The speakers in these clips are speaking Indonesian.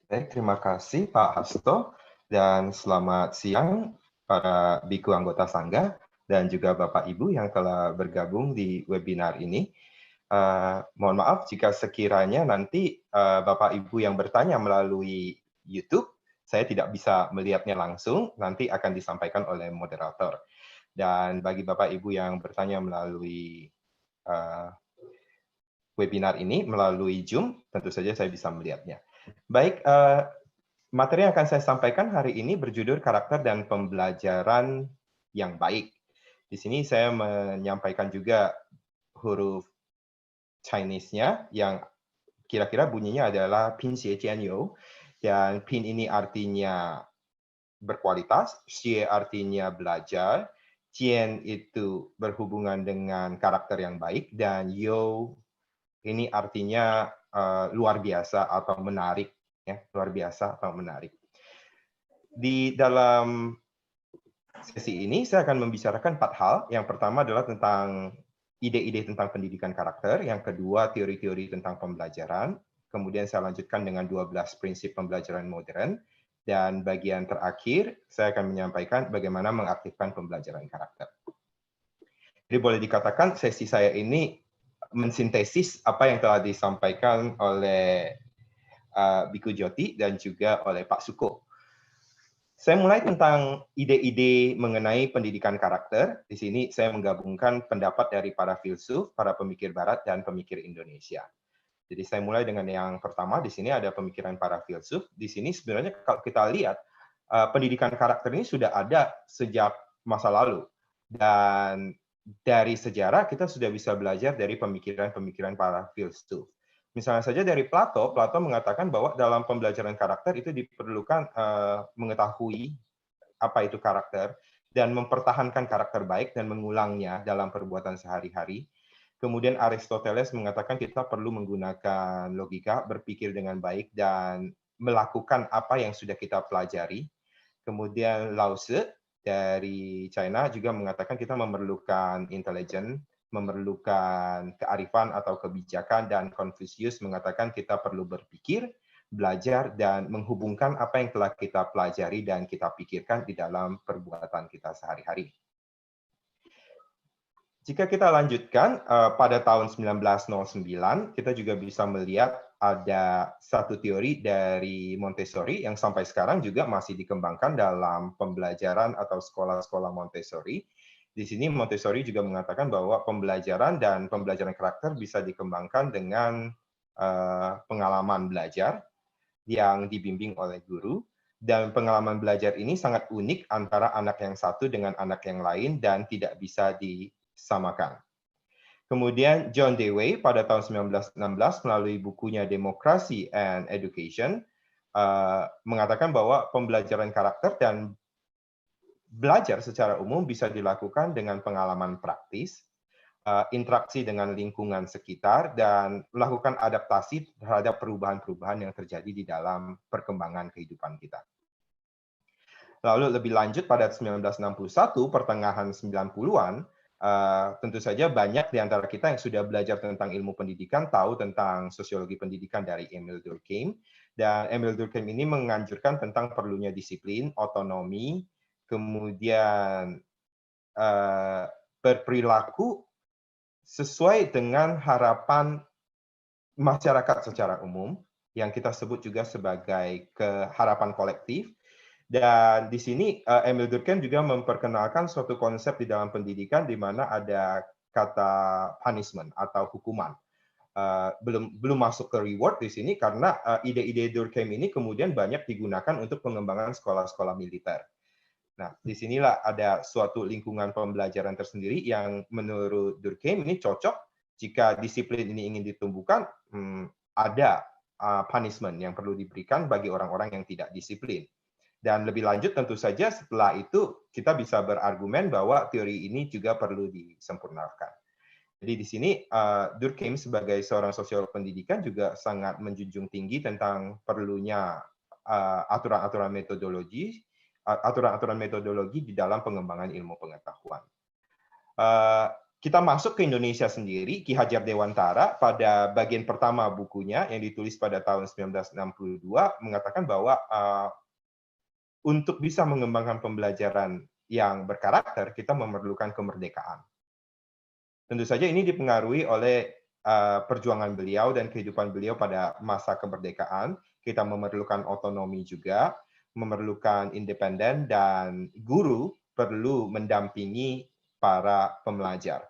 Baik, terima kasih Pak Hasto, dan selamat siang para biku anggota Sangga, dan juga Bapak Ibu yang telah bergabung di webinar ini. Mohon maaf jika sekiranya nanti Bapak Ibu yang bertanya melalui YouTube, saya tidak bisa melihatnya langsung, nanti akan disampaikan oleh moderator. Dan bagi Bapak Ibu yang bertanya melalui webinar ini, melalui Zoom, tentu saja saya bisa melihatnya. Baik, materi yang akan saya sampaikan hari ini berjudul karakter dan pembelajaran yang baik. Di sini saya menyampaikan juga huruf Chinese-nya yang kira-kira bunyinya adalah Pin Xie Jian You. Dan Pin ini artinya berkualitas, Xie artinya belajar, Jian itu berhubungan dengan karakter yang baik, dan You ini artinya luar biasa atau menarik, ya, luar biasa atau menarik. Di dalam sesi ini saya akan membicarakan 4 hal. Yang pertama adalah tentang ide-ide tentang pendidikan karakter, yang kedua teori-teori tentang pembelajaran, kemudian saya lanjutkan dengan 12 prinsip pembelajaran modern, dan bagian terakhir saya akan menyampaikan bagaimana mengaktifkan pembelajaran karakter. Jadi boleh dikatakan sesi saya ini mensintesis apa yang telah disampaikan oleh Biku Jyoti dan juga oleh Pak Suko. Saya mulai tentang ide-ide mengenai pendidikan karakter. Di sini saya menggabungkan pendapat dari para filsuf, para pemikir barat, dan pemikir Indonesia. Jadi saya mulai dengan yang pertama, di sini ada pemikiran para filsuf. Di sini sebenarnya kalau kita lihat, pendidikan karakter ini sudah ada sejak masa lalu. Dan dari sejarah kita sudah bisa belajar dari pemikiran-pemikiran para filsuf. Misalnya saja dari Plato, Plato mengatakan bahwa dalam pembelajaran karakter itu diperlukan mengetahui apa itu karakter dan mempertahankan karakter baik dan mengulangnya dalam perbuatan sehari-hari. Kemudian Aristoteles mengatakan kita perlu menggunakan logika, berpikir dengan baik, dan melakukan apa yang sudah kita pelajari. Kemudian Lao Tzu dari China juga mengatakan kita memerlukan intelijen, memerlukan kearifan atau kebijakan, dan Confucius mengatakan kita perlu berpikir, belajar, dan menghubungkan apa yang telah kita pelajari dan kita pikirkan di dalam perbuatan kita sehari-hari. Jika kita lanjutkan, pada tahun 1909, kita juga bisa melihat ada satu teori dari Montessori yang sampai sekarang juga masih dikembangkan dalam pembelajaran atau sekolah-sekolah Montessori. Di sini Montessori juga mengatakan bahwa pembelajaran dan pembelajaran karakter bisa dikembangkan dengan pengalaman belajar yang dibimbing oleh guru, dan pengalaman belajar ini sangat unik antara anak yang satu dengan anak yang lain dan tidak bisa disamakan. Kemudian John Dewey pada tahun 1916 melalui bukunya Democracy and Education mengatakan bahwa pembelajaran karakter dan belajar secara umum bisa dilakukan dengan pengalaman praktis, interaksi dengan lingkungan sekitar, dan melakukan adaptasi terhadap perubahan-perubahan yang terjadi di dalam perkembangan kehidupan kita. Lalu lebih lanjut pada 1961, pertengahan 90-an, tentu saja banyak di antara kita yang sudah belajar tentang ilmu pendidikan, tahu tentang sosiologi pendidikan dari Emil Durkheim. Dan Emil Durkheim ini menganjurkan tentang perlunya disiplin, otonomi, kemudian berperilaku sesuai dengan harapan masyarakat secara umum, yang kita sebut juga sebagai harapan kolektif. Dan di sini Emil Durkheim juga memperkenalkan suatu konsep di dalam pendidikan di mana ada kata punishment atau hukuman. Belum masuk ke reward di sini karena ide-ide Durkheim ini kemudian banyak digunakan untuk pengembangan sekolah-sekolah militer. Nah, disinilah ada suatu lingkungan pembelajaran tersendiri yang menurut Durkheim ini cocok jika disiplin ini ingin ditumbuhkan, ada punishment yang perlu diberikan bagi orang-orang yang tidak disiplin. Dan lebih lanjut tentu saja setelah itu kita bisa berargumen bahwa teori ini juga perlu disempurnakan. Jadi di sini Durkheim sebagai seorang sosiolog pendidikan juga sangat menjunjung tinggi tentang perlunya aturan-aturan metodologi di dalam pengembangan ilmu pengetahuan. kita masuk ke Indonesia sendiri, Ki Hajar Dewantara pada bagian pertama bukunya yang ditulis pada tahun 1962 mengatakan bahwa untuk bisa mengembangkan pembelajaran yang berkarakter, kita memerlukan kemerdekaan. Tentu saja ini dipengaruhi oleh perjuangan beliau dan kehidupan beliau pada masa kemerdekaan. Kita memerlukan otonomi juga, memerlukan independen, dan guru perlu mendampingi para pembelajar.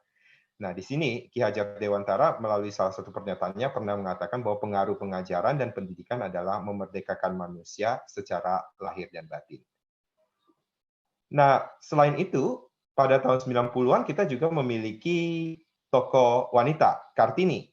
Nah, di sini Ki Hajar Dewantara melalui salah satu pernyataannya pernah mengatakan bahwa pengaruh pengajaran dan pendidikan adalah memerdekakan manusia secara lahir dan batin. Nah, selain itu, pada tahun 90-an kita juga memiliki tokoh wanita, Kartini.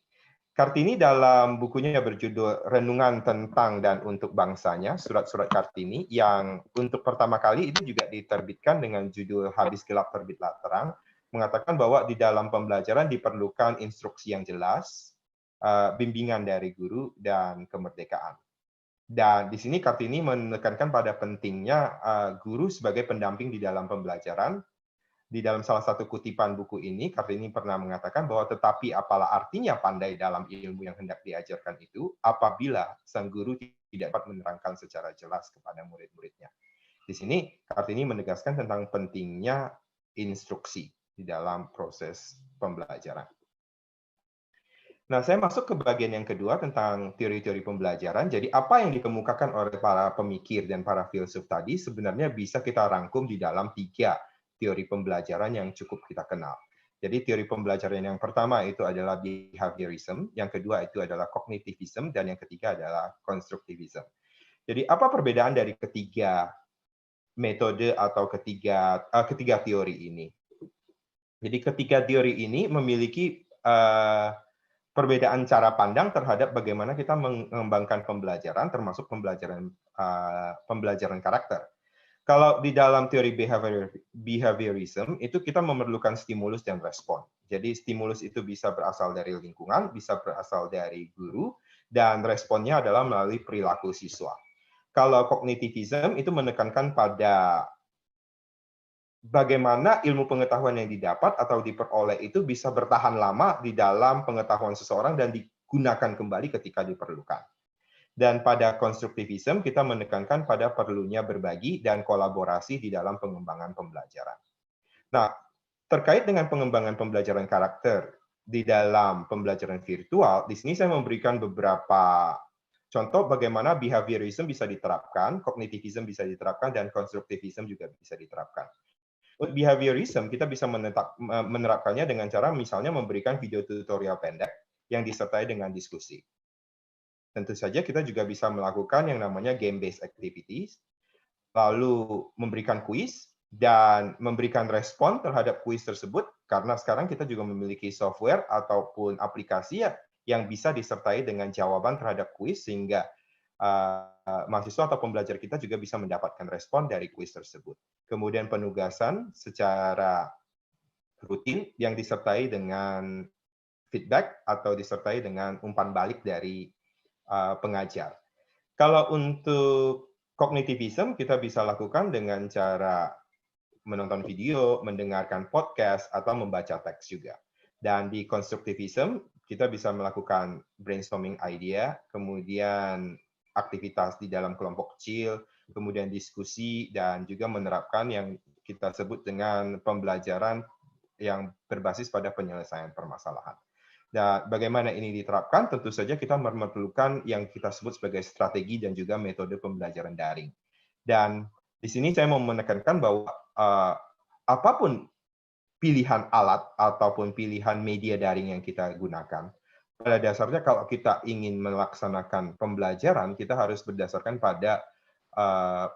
Kartini dalam bukunya berjudul Renungan Tentang dan Untuk Bangsanya, Surat-Surat Kartini, yang untuk pertama kali itu juga diterbitkan dengan judul Habis Gelap Terbitlah Terang, mengatakan bahwa di dalam pembelajaran diperlukan instruksi yang jelas, bimbingan dari guru, dan kemerdekaan. Dan di sini Kartini menekankan pada pentingnya guru sebagai pendamping di dalam pembelajaran. Di dalam salah satu kutipan buku ini, Kartini pernah mengatakan bahwa tetapi apalah artinya pandai dalam ilmu yang hendak diajarkan itu apabila sang guru tidak dapat menerangkan secara jelas kepada murid-muridnya. Di sini Kartini menegaskan tentang pentingnya instruksi di dalam proses pembelajaran. Nah, saya masuk ke bagian yang kedua tentang teori-teori pembelajaran. Jadi, apa yang dikemukakan oleh para pemikir dan para filsuf tadi sebenarnya bisa kita rangkum di dalam 3 teori pembelajaran yang cukup kita kenal. Jadi, teori pembelajaran yang pertama itu adalah behaviorism, yang kedua itu adalah cognitivism, dan yang ketiga adalah constructivism. Jadi, apa perbedaan dari ketiga metode atau ketiga teori ini? Jadi, ketiga teori ini memiliki perbedaan cara pandang terhadap bagaimana kita mengembangkan pembelajaran, termasuk pembelajaran karakter. Kalau di dalam teori behaviorism, itu kita memerlukan stimulus dan respon. Jadi stimulus itu bisa berasal dari lingkungan, bisa berasal dari guru, dan responnya adalah melalui perilaku siswa. Kalau cognitivism itu menekankan pada bagaimana ilmu pengetahuan yang didapat atau diperoleh itu bisa bertahan lama di dalam pengetahuan seseorang dan digunakan kembali ketika diperlukan. Dan pada konstruktivisme kita menekankan pada perlunya berbagi dan kolaborasi di dalam pengembangan pembelajaran. Nah, terkait dengan pengembangan pembelajaran karakter di dalam pembelajaran virtual, di sini saya memberikan beberapa contoh bagaimana behaviorism bisa diterapkan, cognitivism bisa diterapkan, dan konstruktivisme juga bisa diterapkan. Untuk behaviorism, kita bisa menerapkannya dengan cara misalnya memberikan video tutorial pendek yang disertai dengan diskusi. Tentu saja kita juga bisa melakukan yang namanya game-based activities, lalu memberikan kuis, dan memberikan respon terhadap kuis tersebut, karena sekarang kita juga memiliki software ataupun aplikasi yang bisa disertai dengan jawaban terhadap kuis, sehingga mahasiswa atau pembelajar kita juga bisa mendapatkan respon dari kuis tersebut. Kemudian penugasan secara rutin yang disertai dengan feedback atau disertai dengan umpan balik dari pengajar. Kalau untuk cognitivism, kita bisa lakukan dengan cara menonton video, mendengarkan podcast, atau membaca teks juga. Dan di constructivism, kita bisa melakukan brainstorming idea, kemudian aktivitas di dalam kelompok kecil, kemudian diskusi, dan juga menerapkan yang kita sebut dengan pembelajaran yang berbasis pada penyelesaian permasalahan. Nah, bagaimana ini diterapkan? Tentu saja kita memerlukan yang kita sebut sebagai strategi dan juga metode pembelajaran daring. Dan di sini saya mau menekankan bahwa apapun pilihan alat ataupun pilihan media daring yang kita gunakan, pada dasarnya kalau kita ingin melaksanakan pembelajaran, kita harus berdasarkan pada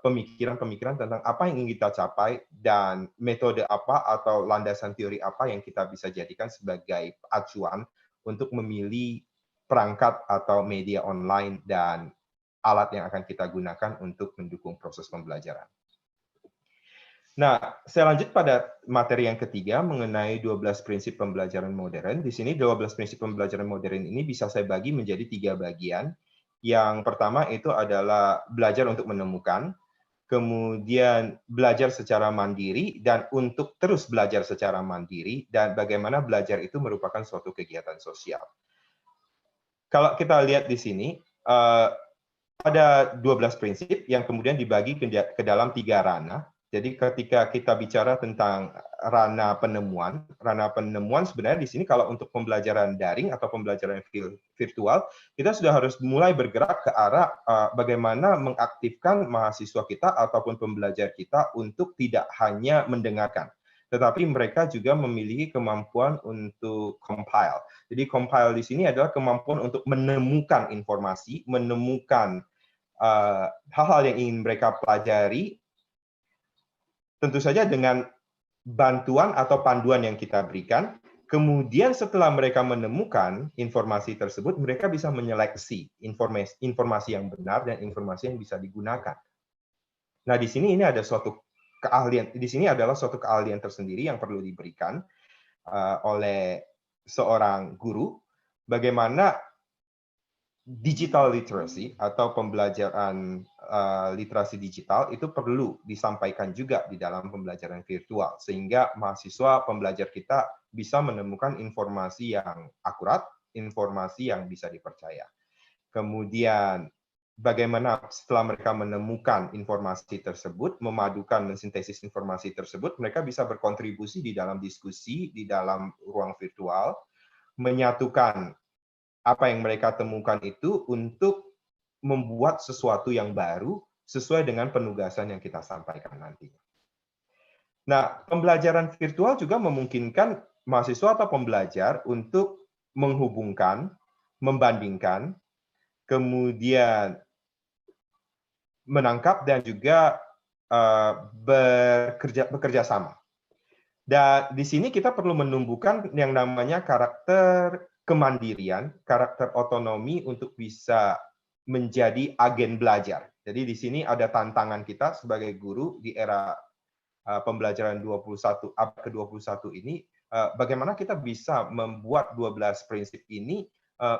pemikiran-pemikiran tentang apa yang ingin kita capai dan metode apa atau landasan teori apa yang kita bisa jadikan sebagai acuan untuk memilih perangkat atau media online dan alat yang akan kita gunakan untuk mendukung proses pembelajaran. Nah, saya lanjut pada materi yang ketiga mengenai 12 prinsip pembelajaran modern. Di sini 12 prinsip pembelajaran modern ini bisa saya bagi menjadi 3 bagian. Yang pertama itu adalah belajar untuk menemukan, kemudian belajar secara mandiri, dan untuk terus belajar secara mandiri, dan bagaimana belajar itu merupakan suatu kegiatan sosial. Kalau kita lihat di sini, ada 12 prinsip yang kemudian dibagi ke dalam 3 ranah. Jadi ketika kita bicara tentang ranah penemuan sebenarnya di sini kalau untuk pembelajaran daring atau pembelajaran virtual, kita sudah harus mulai bergerak ke arah bagaimana mengaktifkan mahasiswa kita ataupun pembelajar kita untuk tidak hanya mendengarkan, tetapi mereka juga memiliki kemampuan untuk compile. Jadi compile di sini adalah kemampuan untuk menemukan informasi, menemukan hal-hal yang ingin mereka pelajari, tentu saja dengan bantuan atau panduan yang kita berikan. Kemudian setelah mereka menemukan informasi tersebut, mereka bisa menyeleksi informasi yang benar dan informasi yang bisa digunakan. Nah, di sini ini ada suatu keahlian. Di sini adalah suatu keahlian tersendiri yang perlu diberikan oleh seorang guru, bagaimana digital literacy atau pembelajaran literasi digital itu perlu disampaikan juga di dalam pembelajaran virtual, sehingga mahasiswa pembelajar kita bisa menemukan informasi yang akurat, informasi yang bisa dipercaya. Kemudian bagaimana setelah mereka menemukan informasi tersebut, memadukan mensintesis informasi tersebut, mereka bisa berkontribusi di dalam diskusi, di dalam ruang virtual, menyatukan apa yang mereka temukan itu untuk membuat sesuatu yang baru sesuai dengan penugasan yang kita sampaikan nantinya. Nah, pembelajaran virtual juga memungkinkan mahasiswa atau pembelajar untuk menghubungkan, membandingkan, kemudian menangkap dan juga bekerja sama. Dan di sini kita perlu menumbuhkan yang namanya karakter kemandirian, karakter otonomi untuk bisa menjadi agen belajar. Jadi di sini ada tantangan kita sebagai guru di era pembelajaran 21 abad ke-21 ini, bagaimana kita bisa membuat 12 prinsip ini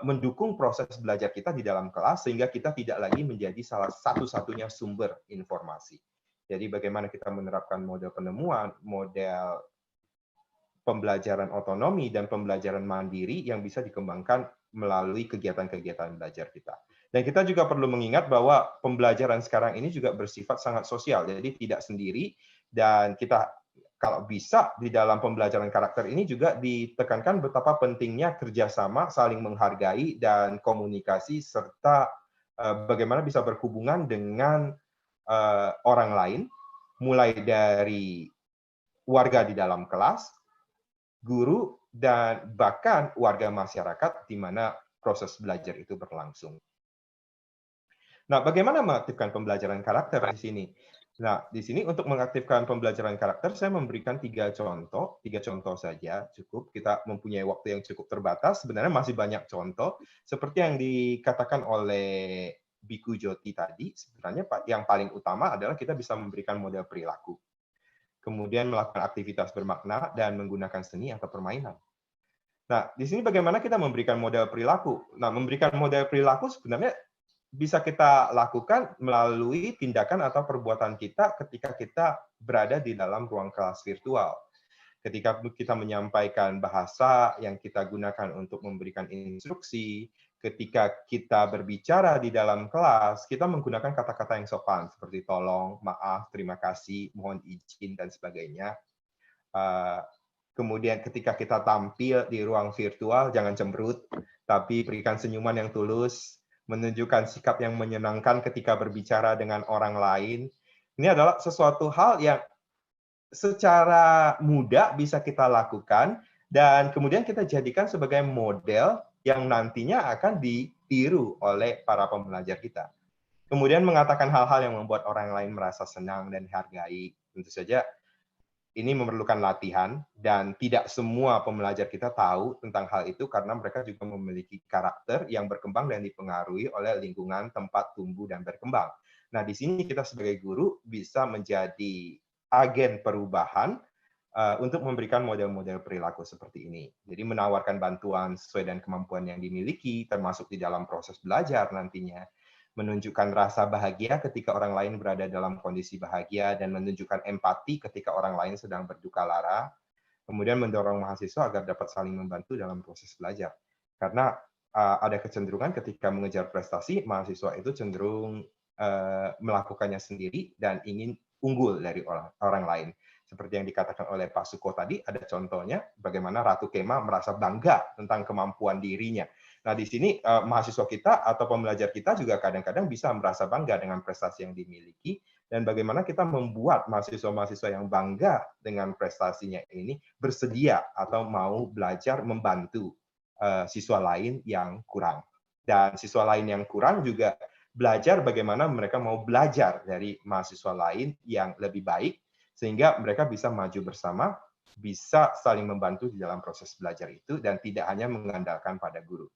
mendukung proses belajar kita di dalam kelas sehingga kita tidak lagi menjadi salah satu-satunya sumber informasi. Jadi bagaimana kita menerapkan model penemuan, model pembelajaran otonomi dan pembelajaran mandiri yang bisa dikembangkan melalui kegiatan-kegiatan belajar kita. Dan kita juga perlu mengingat bahwa pembelajaran sekarang ini juga bersifat sangat sosial, jadi tidak sendiri, dan kita kalau bisa di dalam pembelajaran karakter ini juga ditekankan betapa pentingnya kerjasama, saling menghargai, dan komunikasi, serta bagaimana bisa berhubungan dengan orang lain, mulai dari warga di dalam kelas, guru, dan bahkan warga masyarakat di mana proses belajar itu berlangsung. Nah, bagaimana mengaktifkan pembelajaran karakter di sini? Nah, di sini untuk mengaktifkan pembelajaran karakter, saya memberikan 3 contoh saja cukup. Kita mempunyai waktu yang cukup terbatas, sebenarnya masih banyak contoh. Seperti yang dikatakan oleh Biku Joti tadi, sebenarnya yang paling utama adalah kita bisa memberikan model perilaku. Kemudian melakukan aktivitas bermakna dan menggunakan seni atau permainan. Nah, di sini bagaimana kita memberikan model perilaku? Nah, memberikan model perilaku sebenarnya bisa kita lakukan melalui tindakan atau perbuatan kita ketika kita berada di dalam ruang kelas virtual. Ketika kita menyampaikan bahasa yang kita gunakan untuk memberikan instruksi, ketika kita berbicara di dalam kelas, kita menggunakan kata-kata yang sopan seperti tolong, maaf, terima kasih, mohon izin, dan sebagainya. Kemudian ketika kita tampil di ruang virtual, jangan cemberut, tapi berikan senyuman yang tulus, menunjukkan sikap yang menyenangkan ketika berbicara dengan orang lain. Ini adalah sesuatu hal yang secara mudah bisa kita lakukan, dan kemudian kita jadikan sebagai model yang nantinya akan ditiru oleh para pembelajar kita. Kemudian mengatakan hal-hal yang membuat orang lain merasa senang dan dihargai. Tentu saja ini memerlukan latihan, dan tidak semua pembelajar kita tahu tentang hal itu karena mereka juga memiliki karakter yang berkembang dan dipengaruhi oleh lingkungan tempat tumbuh dan berkembang. Nah, di sini kita sebagai guru bisa menjadi agen perubahan untuk memberikan model-model perilaku seperti ini. Jadi menawarkan bantuan sesuai dengan kemampuan yang dimiliki, termasuk di dalam proses belajar nantinya. menunjukkan rasa bahagia ketika orang lain berada dalam kondisi bahagia, dan menunjukkan empati ketika orang lain sedang berduka lara. Kemudian mendorong mahasiswa agar dapat saling membantu dalam proses belajar. Karena ada kecenderungan ketika mengejar prestasi, mahasiswa itu cenderung melakukannya sendiri dan ingin unggul dari orang lain. Seperti yang dikatakan oleh Pak Suko tadi, ada contohnya bagaimana Ratu Kema merasa bangga tentang kemampuan dirinya. Nah, di sini mahasiswa kita atau pembelajar kita juga kadang-kadang bisa merasa bangga dengan prestasi yang dimiliki, dan bagaimana kita membuat mahasiswa-mahasiswa yang bangga dengan prestasinya ini bersedia atau mau belajar membantu siswa lain yang kurang. Dan siswa lain yang kurang juga belajar bagaimana mereka mau belajar dari mahasiswa lain yang lebih baik, sehingga mereka bisa maju bersama, bisa saling membantu di dalam proses belajar itu, dan tidak hanya mengandalkan pada guru.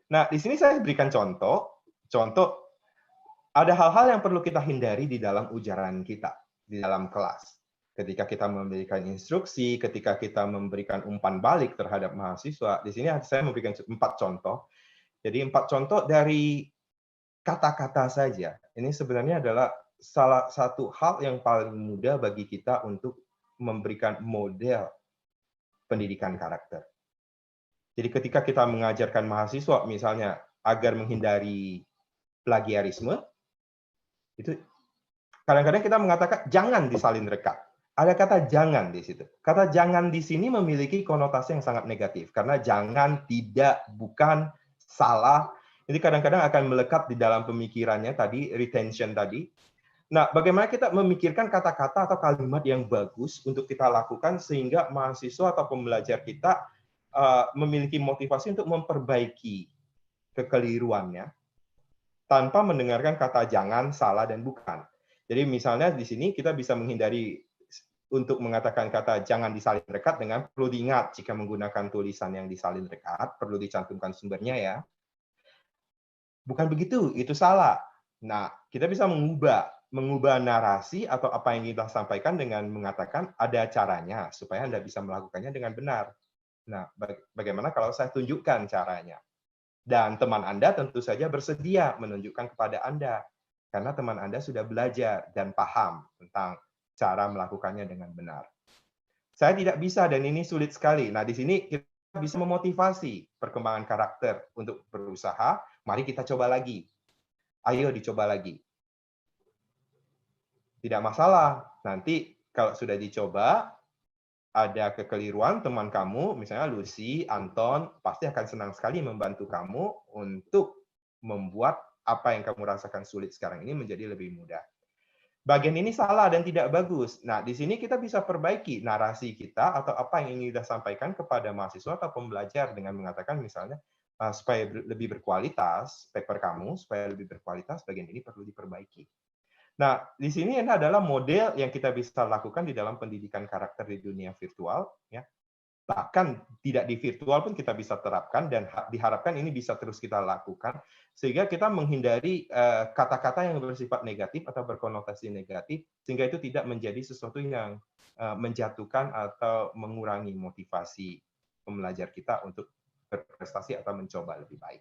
Nah, di sini saya berikan contoh ada hal-hal yang perlu kita hindari di dalam ujaran kita, di dalam kelas. Ketika kita memberikan instruksi, ketika kita memberikan umpan balik terhadap mahasiswa, di sini saya memberikan 4 contoh. Jadi 4 contoh dari kata-kata saja. Ini sebenarnya adalah salah satu hal yang paling mudah bagi kita untuk memberikan model pendidikan karakter. Jadi ketika kita mengajarkan mahasiswa misalnya agar menghindari plagiarisme, itu kadang-kadang kita mengatakan jangan disalin rekat. Ada kata jangan di situ. Kata jangan di sini memiliki konotasi yang sangat negatif karena jangan, tidak, bukan, salah. Jadi kadang-kadang akan melekat di dalam pemikirannya tadi, retention tadi. Nah, bagaimana kita memikirkan kata-kata atau kalimat yang bagus untuk kita lakukan sehingga mahasiswa atau pembelajar kita memiliki motivasi untuk memperbaiki kekeliruannya tanpa mendengarkan kata jangan, salah, dan bukan. Jadi misalnya di sini kita bisa menghindari untuk mengatakan kata jangan disalin rekat dengan perlu diingat jika menggunakan tulisan yang disalin rekat, perlu dicantumkan sumbernya ya. Bukan begitu, itu salah. Nah, kita bisa mengubah narasi atau apa yang kita sampaikan dengan mengatakan ada caranya supaya Anda bisa melakukannya dengan benar. Nah, bagaimana kalau saya tunjukkan caranya? Dan teman Anda tentu saja bersedia menunjukkan kepada Anda, karena teman Anda sudah belajar dan paham tentang cara melakukannya dengan benar. Saya tidak bisa dan ini sulit sekali. Nah, di sini kita bisa memotivasi perkembangan karakter untuk berusaha. Mari kita coba lagi. Ayo dicoba lagi. Tidak masalah. Nanti kalau sudah dicoba, ada kekeliruan, teman kamu, misalnya Lucy, Anton, pasti akan senang sekali membantu kamu untuk membuat apa yang kamu rasakan sulit sekarang ini menjadi lebih mudah. Bagian ini salah dan tidak bagus. Nah, di sini kita bisa perbaiki narasi kita atau apa yang ingin kita sampaikan kepada mahasiswa atau pembelajar dengan mengatakan misalnya, supaya lebih berkualitas, paper kamu, supaya lebih berkualitas, bagian ini perlu diperbaiki. Nah, di sini ini adalah model yang kita bisa lakukan di dalam pendidikan karakter di dunia virtual, ya. Bahkan tidak di virtual pun kita bisa terapkan dan diharapkan ini bisa terus kita lakukan sehingga kita menghindari kata-kata yang bersifat negatif atau berkonotasi negatif sehingga itu tidak menjadi sesuatu yang menjatuhkan atau mengurangi motivasi pembelajar kita untuk berprestasi atau mencoba lebih baik.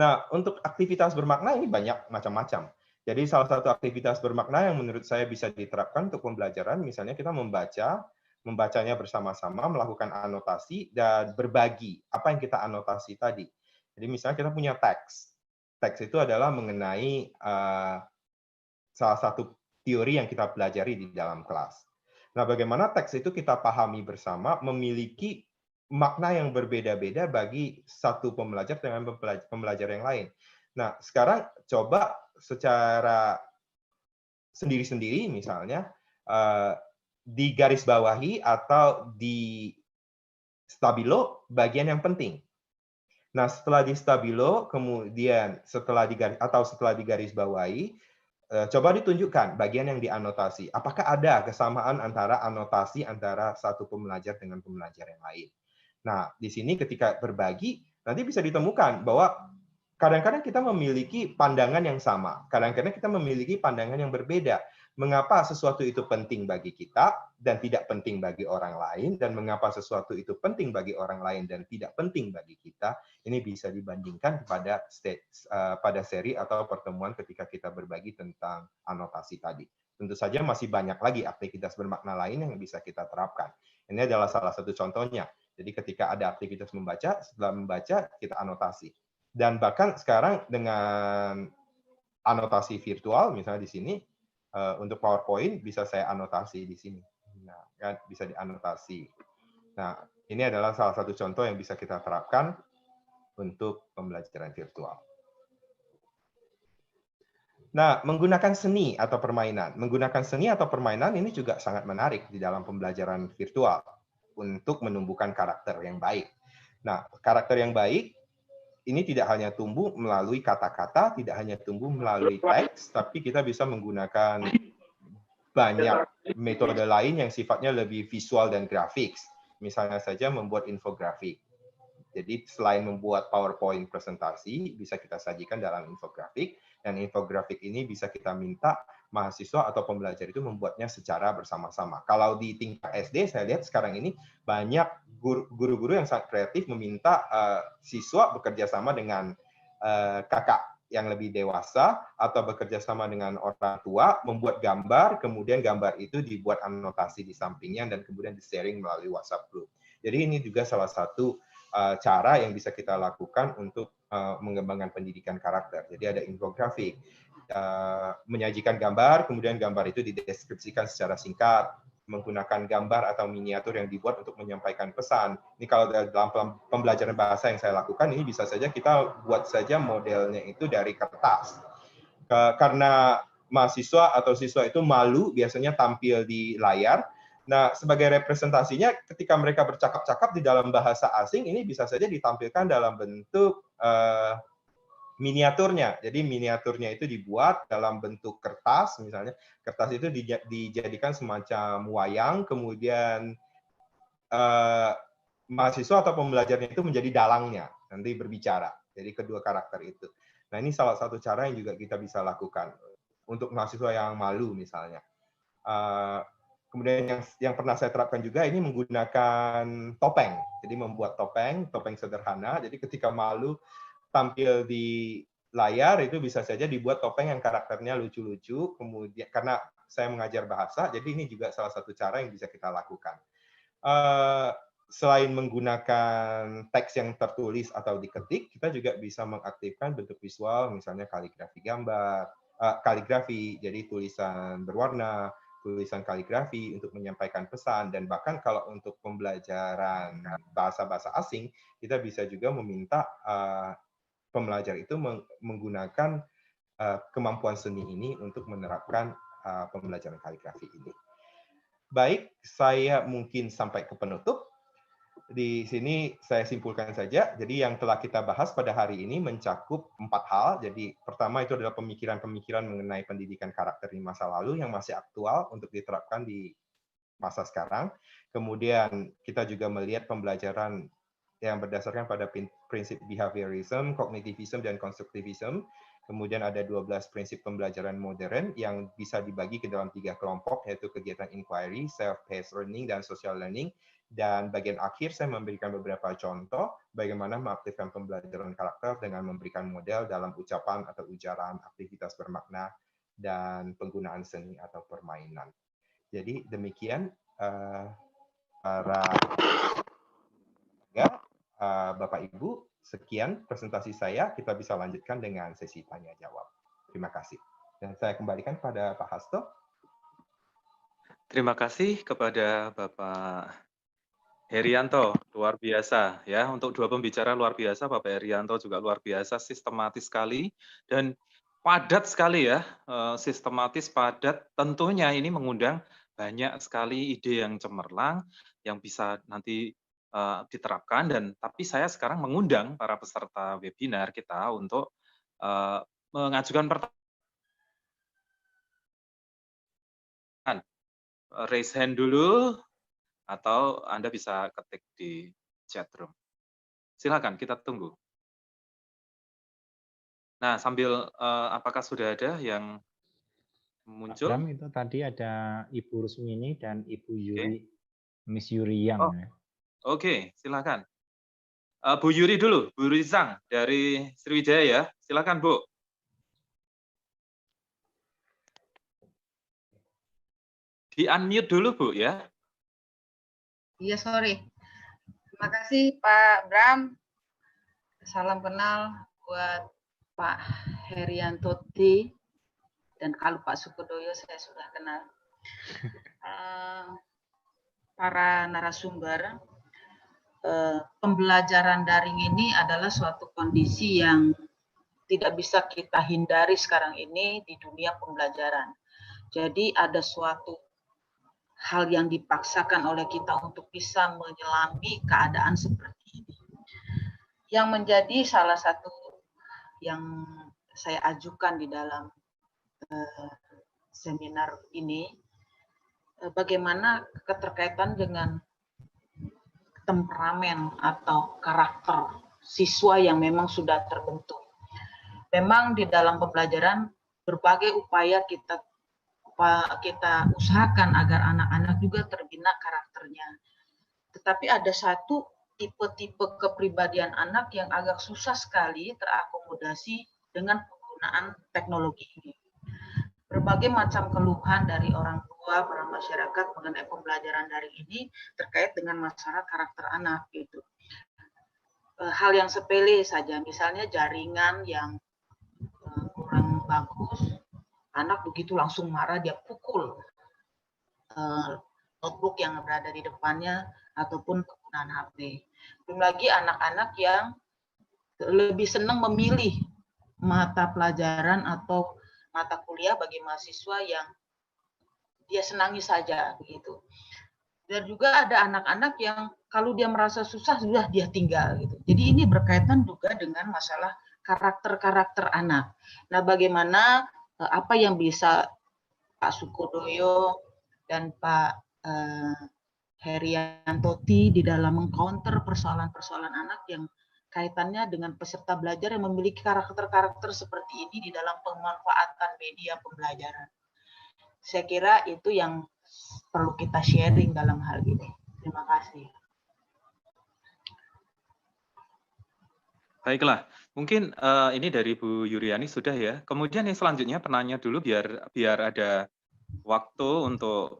Nah, untuk aktivitas bermakna ini banyak macam-macam. Jadi salah satu aktivitas bermakna yang menurut saya bisa diterapkan untuk pembelajaran, misalnya kita membacanya bersama-sama, melakukan anotasi, dan berbagi apa yang kita anotasi tadi. Jadi misalnya kita punya teks. Teks itu adalah mengenai salah satu teori yang kita pelajari di dalam kelas. Nah, bagaimana teks itu kita pahami bersama, memiliki makna yang berbeda-beda bagi satu pembelajar dengan pembelajar yang lain. Nah, sekarang coba secara sendiri-sendiri misalnya digarisbawahi atau di stabilo bagian yang penting. Nah, setelah di stabilo, kemudian setelah digarisbawahi, coba ditunjukkan bagian yang dianotasi. Apakah ada kesamaan antara anotasi antara satu pembelajar dengan pembelajar yang lain? Nah, di sini ketika berbagi, nanti bisa ditemukan bahwa kadang-kadang kita memiliki pandangan yang sama, kadang-kadang kita memiliki pandangan yang berbeda. Mengapa sesuatu itu penting bagi kita dan tidak penting bagi orang lain, dan mengapa sesuatu itu penting bagi orang lain dan tidak penting bagi kita, ini bisa dibandingkan pada seri atau pertemuan ketika kita berbagi tentang anotasi tadi. Tentu saja masih banyak lagi aktivitas bermakna lain yang bisa kita terapkan. Ini adalah salah satu contohnya. Jadi ketika ada aktivitas membaca, setelah membaca kita anotasi. Dan bahkan sekarang dengan anotasi virtual, misalnya di sini, untuk PowerPoint bisa saya anotasi di sini. Nah, kan bisa dianotasi. Nah, ini adalah salah satu contoh yang bisa kita terapkan untuk pembelajaran virtual. Nah, menggunakan seni atau permainan. Menggunakan seni atau permainan ini juga sangat menarik di dalam pembelajaran virtual untuk menumbuhkan karakter yang baik. Nah, karakter yang baik ini tidak hanya tumbuh melalui kata-kata, tidak hanya tumbuh melalui teks, tapi kita bisa menggunakan banyak metode lain yang sifatnya lebih visual dan grafik. Misalnya saja membuat infografik. Jadi selain membuat PowerPoint presentasi, bisa kita sajikan dalam infografik, dan infografik ini bisa kita minta mahasiswa atau pembelajar itu membuatnya secara bersama-sama. Kalau di tingkat SD, saya lihat sekarang ini banyak guru-guru yang sangat kreatif meminta siswa bekerja sama dengan kakak yang lebih dewasa atau bekerja sama dengan orang tua, membuat gambar, kemudian gambar itu dibuat anotasi di sampingnya dan kemudian di-sharing melalui WhatsApp group. Jadi ini juga salah satu cara yang bisa kita lakukan untuk mengembangkan pendidikan karakter. Jadi ada infografik, menyajikan gambar, kemudian gambar itu dideskripsikan secara singkat, menggunakan gambar atau miniatur yang dibuat untuk menyampaikan pesan. Ini kalau dalam pembelajaran bahasa yang saya lakukan, ini bisa saja kita buat saja modelnya itu dari kertas. Karena mahasiswa atau siswa itu malu biasanya tampil di layar. Nah, sebagai representasinya ketika mereka bercakap-cakap di dalam bahasa asing, ini bisa saja ditampilkan dalam bentuk miniaturnya. Jadi miniaturnya itu dibuat dalam bentuk kertas, misalnya kertas itu dijadikan semacam wayang, kemudian mahasiswa atau pembelajarnya itu menjadi dalangnya, nanti berbicara. Jadi kedua karakter itu. Nah, ini salah satu cara yang juga kita bisa lakukan untuk mahasiswa yang malu misalnya. Kemudian yang pernah saya terapkan juga ini menggunakan topeng. Jadi membuat topeng sederhana. Jadi ketika malu tampil di layar itu bisa saja dibuat topeng yang karakternya lucu-lucu. Kemudian karena saya mengajar bahasa, jadi ini juga salah satu cara yang bisa kita lakukan. Selain menggunakan teks yang tertulis atau diketik, kita juga bisa mengaktifkan bentuk visual, misalnya kaligrafi gambar, kaligrafi, jadi tulisan berwarna, tulisan kaligrafi untuk menyampaikan pesan, dan bahkan kalau untuk pembelajaran bahasa-bahasa asing, kita bisa juga meminta pembelajar itu menggunakan kemampuan seni ini untuk menerapkan pembelajaran kaligrafi ini. Baik, saya mungkin sampai ke penutup. Di sini saya simpulkan saja. Jadi yang telah kita bahas pada hari ini mencakup 4 hal. Jadi pertama itu adalah pemikiran-pemikiran mengenai pendidikan karakter di masa lalu yang masih aktual untuk diterapkan di masa sekarang. Kemudian kita juga melihat pembelajaran yang berdasarkan pada prinsip behaviorism, kognitivism, dan konstruktivism. Kemudian ada 12 prinsip pembelajaran modern yang bisa dibagi ke dalam 3 kelompok, yaitu kegiatan inquiry, self-paced learning, dan social learning. Dan bagian akhir saya memberikan beberapa contoh bagaimana mengaktifkan pembelajaran karakter dengan memberikan model dalam ucapan atau ujaran, aktivitas bermakna, dan penggunaan seni atau permainan. Jadi demikian para Bapak Ibu, sekian presentasi saya. Kita bisa lanjutkan dengan sesi tanya jawab. Terima kasih. Dan saya kembalikan pada Pak Hasto. Terima kasih kepada Bapak Herianto, luar biasa ya. Untuk dua pembicara luar biasa, Bapak Herianto juga luar biasa, sistematis sekali dan padat sekali ya, sistematis, padat. Tentunya ini mengundang banyak sekali ide yang cemerlang yang bisa nanti diterapkan. Dan tapi saya sekarang mengundang para peserta webinar kita untuk mengajukan pertanyaan. Raise hand dulu atau Anda bisa ketik di chat room. Silakan, kita tunggu. Nah, sambil apakah sudah ada yang Pak muncul? Bram, itu tadi ada Ibu Rusmini dan Ibu Oke. Yuri, Miss Yuri Yang. Oh, oke, silakan. Bu Yuri dulu, Bu Rizang dari Sriwijaya ya. Silakan, Bu. Di-unmute dulu, Bu ya. Iya, sorry. Terima kasih Pak Bram. Salam kenal buat Pak Herianto T. Dan kalau Pak Sukodoyo saya sudah kenal. Para narasumber, pembelajaran daring ini adalah suatu kondisi yang tidak bisa kita hindari sekarang ini di dunia pembelajaran. Jadi ada suatu hal yang dipaksakan oleh kita untuk bisa menyelami keadaan seperti ini. Yang menjadi salah satu yang saya ajukan di dalam seminar ini, bagaimana keterkaitan dengan temperamen atau karakter siswa yang memang sudah terbentuk. Memang di dalam pembelajaran berbagai upaya kita usahakan agar anak-anak juga terbina karakternya. Tetapi ada satu tipe-tipe kepribadian anak yang agak susah sekali terakomodasi dengan penggunaan teknologi ini. Berbagai macam keluhan dari orang tua, para masyarakat mengenai pembelajaran daring ini terkait dengan masalah karakter anak gitu. Hal yang sepele saja, misalnya jaringan yang kurang bagus, anak begitu langsung marah, dia pukul notebook yang berada di depannya ataupun penggunaan HP. Belum lagi anak-anak yang lebih senang memilih mata pelajaran atau mata kuliah bagi mahasiswa yang dia senangi saja begitu. Dan juga ada anak-anak yang kalau dia merasa susah sudah dia tinggal gitu. Jadi ini berkaitan juga dengan masalah karakter-karakter anak. Nah, bagaimana apa yang bisa Pak Sukodoyo dan Pak Herianto T di dalam mengcounter persoalan-persoalan anak yang kaitannya dengan peserta belajar yang memiliki karakter-karakter seperti ini di dalam pemanfaatan media pembelajaran. Saya kira itu yang perlu kita sharing dalam hal ini. Terima kasih. Baiklah, mungkin ini dari Bu Yuriani sudah ya. Kemudian yang selanjutnya penanya dulu biar ada waktu untuk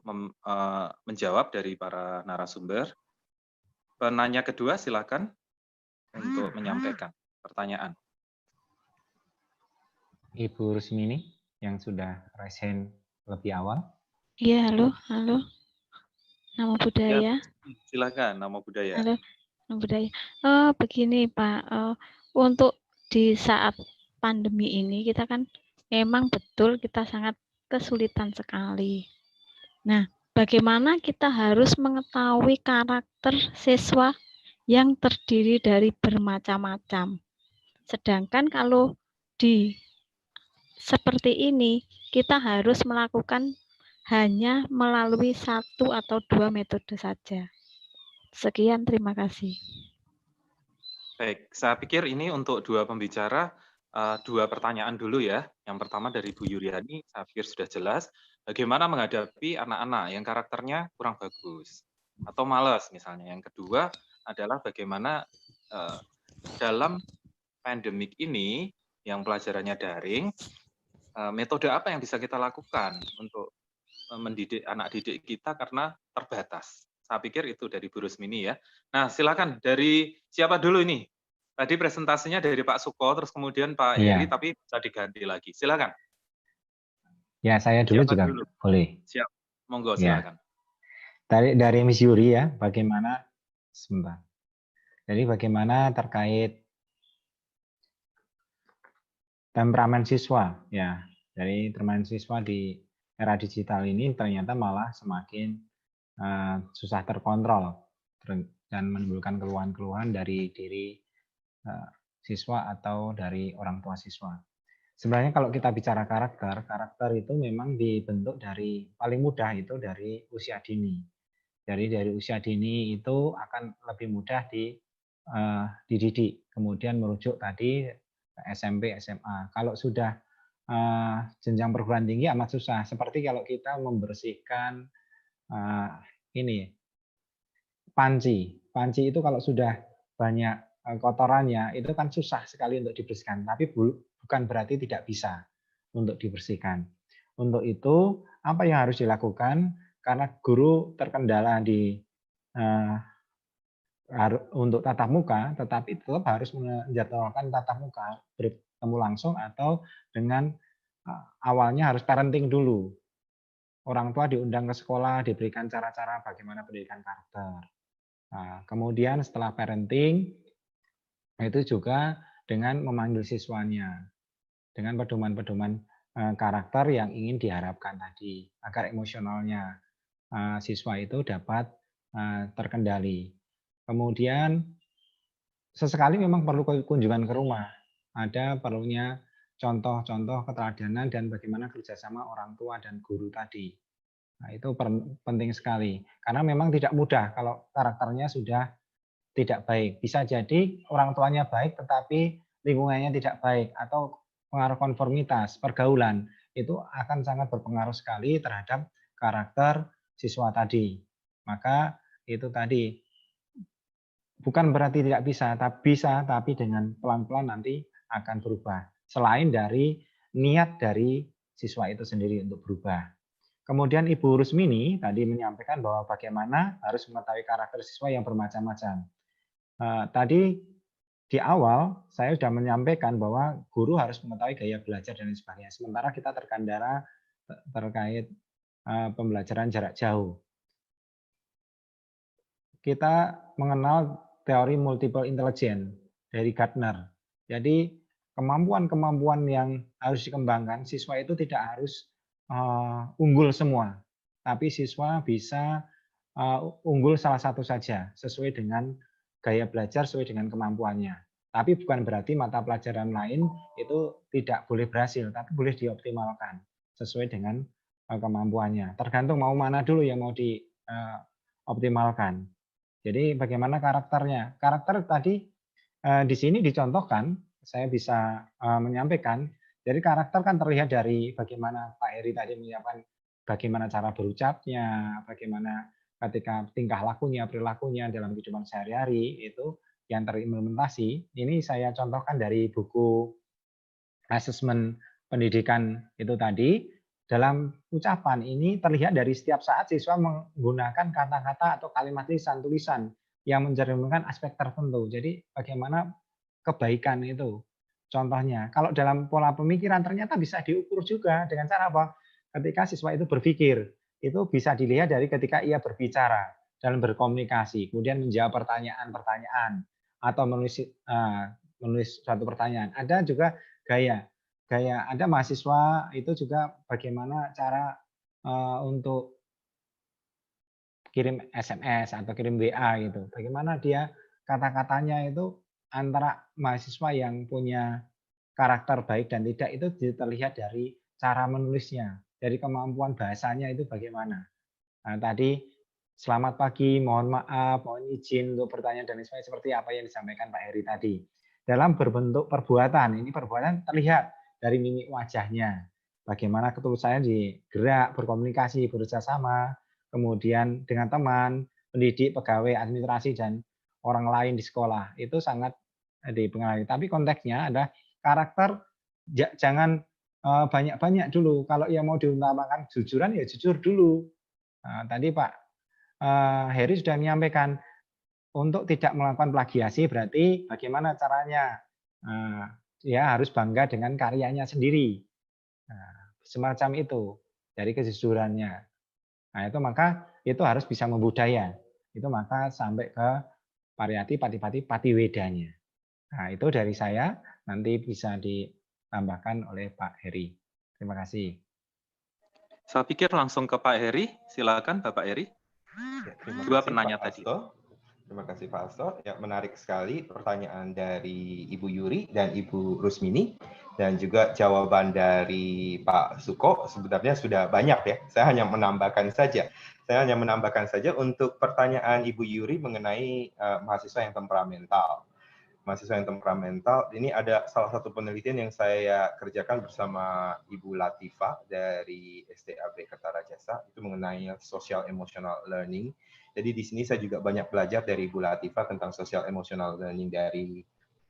menjawab dari para narasumber. Penanya kedua silakan untuk menyampaikan pertanyaan. Ibu Rusmini yang sudah raise hand lebih awal. Iya, halo. Nama budaya. Ya, silakan, nama budaya. Halo, nama budaya. Begini Pak, untuk di saat pandemi ini kita kan memang betul kita sangat kesulitan sekali. Nah, bagaimana kita harus mengetahui karakter siswa yang terdiri dari bermacam-macam. Sedangkan kalau di seperti ini, kita harus melakukan hanya melalui 1 atau 2 metode saja. Sekian, terima kasih. Baik, saya pikir ini untuk dua pembicara, dua pertanyaan dulu ya. Yang pertama dari Bu Yuriani, saya pikir sudah jelas. Bagaimana menghadapi anak-anak yang karakternya kurang bagus atau malas misalnya. Yang kedua adalah bagaimana dalam pandemik ini yang pelajarannya daring, metode apa yang bisa kita lakukan untuk mendidik anak didik kita karena terbatas. Saya pikir itu dari Bu Rusmini ya. Nah, silakan dari siapa dulu ini? Tadi presentasinya dari Pak Suko, terus kemudian Pak Heri, tapi bisa diganti lagi. Silakan. Ya, saya dulu Siapa juga dulu? boleh. Siap, monggo Ya. silakan. Dari Miss Yuri ya, bagaimana sebentar. Jadi bagaimana terkait temperamen siswa ya. Dari temperamen siswa di era digital ini ternyata malah semakin susah terkontrol dan menimbulkan keluhan-keluhan dari diri siswa atau dari orang tua siswa. Sebenarnya kalau kita bicara karakter itu memang dibentuk dari paling mudah itu dari usia dini. Jadi dari usia dini itu akan lebih mudah dididik. Kemudian merujuk tadi SMP, SMA. Kalau sudah jenjang perguruan tinggi amat susah. Seperti kalau kita membersihkan ini panci. Panci itu kalau sudah banyak kotorannya itu kan susah sekali untuk dibersihkan. Tapi bukan berarti tidak bisa untuk dibersihkan. Untuk itu apa yang harus dilakukan? Karena guru terkendala di untuk tatap muka, tetapi tetap harus menjadwalkan tatap muka bertemu langsung atau dengan awalnya harus parenting dulu. Orang tua diundang ke sekolah, diberikan cara-cara bagaimana pendidikan karakter. Nah, kemudian setelah parenting, itu juga dengan memanggil siswanya, dengan pedoman-pedoman karakter yang ingin diharapkan tadi, agar emosionalnya siswa itu dapat terkendali. Kemudian sesekali memang perlu kunjungan ke rumah. Ada perlunya contoh-contoh keteladanan dan bagaimana kerjasama orang tua dan guru tadi. Nah, itu penting sekali. Karena memang tidak mudah kalau karakternya sudah tidak baik. Bisa jadi orang tuanya baik tetapi lingkungannya tidak baik atau pengaruh konformitas, pergaulan itu akan sangat berpengaruh sekali terhadap karakter siswa tadi. Maka itu tadi bukan berarti tidak bisa, tapi dengan pelan-pelan nanti akan berubah. Selain dari niat dari siswa itu sendiri untuk berubah. Kemudian Ibu Rusmini tadi menyampaikan bahwa bagaimana harus mengetahui karakter siswa yang bermacam-macam. Tadi di awal saya sudah menyampaikan bahwa guru harus mengetahui gaya belajar dan sebagainya. Sementara kita terkendala terkait pembelajaran jarak jauh. Kita mengenal teori multiple intelligence dari Gardner. Jadi kemampuan-kemampuan yang harus dikembangkan, siswa itu tidak harus unggul semua, tapi siswa bisa unggul salah satu saja sesuai dengan gaya belajar, sesuai dengan kemampuannya. Tapi bukan berarti mata pelajaran lain itu tidak boleh berhasil, tapi boleh dioptimalkan sesuai dengan kemampuannya. Tergantung mau mana dulu yang mau dioptimalkan. Jadi bagaimana karakternya? Karakter tadi di sini dicontohkan, saya bisa menyampaikan. Jadi karakter kan terlihat dari bagaimana Pak Heri tadi menyiapkan bagaimana cara berucapnya, bagaimana ketika tingkah lakunya, perilakunya dalam kehidupan sehari-hari itu yang terimplementasi. Ini saya contohkan dari buku asesmen pendidikan itu tadi. Dalam ucapan ini terlihat dari setiap saat siswa menggunakan kata-kata atau kalimat lisan, tulisan yang mencerminkan aspek tertentu. Jadi bagaimana kebaikan itu. Contohnya, kalau dalam pola pemikiran ternyata bisa diukur juga dengan cara apa? Ketika siswa itu berpikir, itu bisa dilihat dari ketika ia berbicara dalam berkomunikasi, kemudian menjawab pertanyaan-pertanyaan atau menulis suatu pertanyaan. Ada juga gaya ada mahasiswa itu juga bagaimana cara untuk kirim SMS atau kirim WA gitu. Bagaimana dia kata-katanya itu antara mahasiswa yang punya karakter baik dan tidak itu terlihat dari cara menulisnya, dari kemampuan bahasanya itu bagaimana. Nah, tadi selamat pagi, mohon maaf, mohon izin untuk bertanya dan sebagainya seperti apa yang disampaikan Pak Heri tadi. Dalam berbentuk perbuatan, ini perbuatan terlihat dari mimik wajahnya, bagaimana ketulusannya di gerak, berkomunikasi, bekerja sama, kemudian dengan teman, pendidik, pegawai, administrasi, dan orang lain di sekolah. Itu sangat dipengaruhi. Tapi konteksnya ada karakter, jangan banyak-banyak dulu. Kalau ia mau diutamakan jujuran, ya jujur dulu. Nah, tadi Pak Heri sudah menyampaikan, untuk tidak melakukan plagiasi berarti bagaimana caranya? Ya harus bangga dengan karyanya sendiri. Nah, semacam itu dari kejujurannya. Nah, itu maka itu harus bisa membudaya. Itu maka sampai ke pariyati, patipati, patiwedanya. Nah, itu dari saya, nanti bisa ditambahkan oleh Pak Heri. Terima kasih. Saya pikir langsung ke Pak Heri. Silakan Bapak Heri. Ya, terima Dua kasih, penanya Pak tadi. Terima kasih Pak Hasto. Ya, menarik sekali pertanyaan dari Ibu Yuri dan Ibu Rusmini, dan juga jawaban dari Pak Suko sebenarnya sudah banyak ya. Saya hanya menambahkan saja. Untuk pertanyaan Ibu Yuri mengenai mahasiswa yang temperamental. mahasiswa yang temperamental, ini ada salah satu penelitian yang saya kerjakan bersama Ibu Latifah dari STAB Kertarajasa, itu mengenai social emotional learning. Jadi di sini saya juga banyak belajar dari Ibu Latifah tentang social emotional learning dari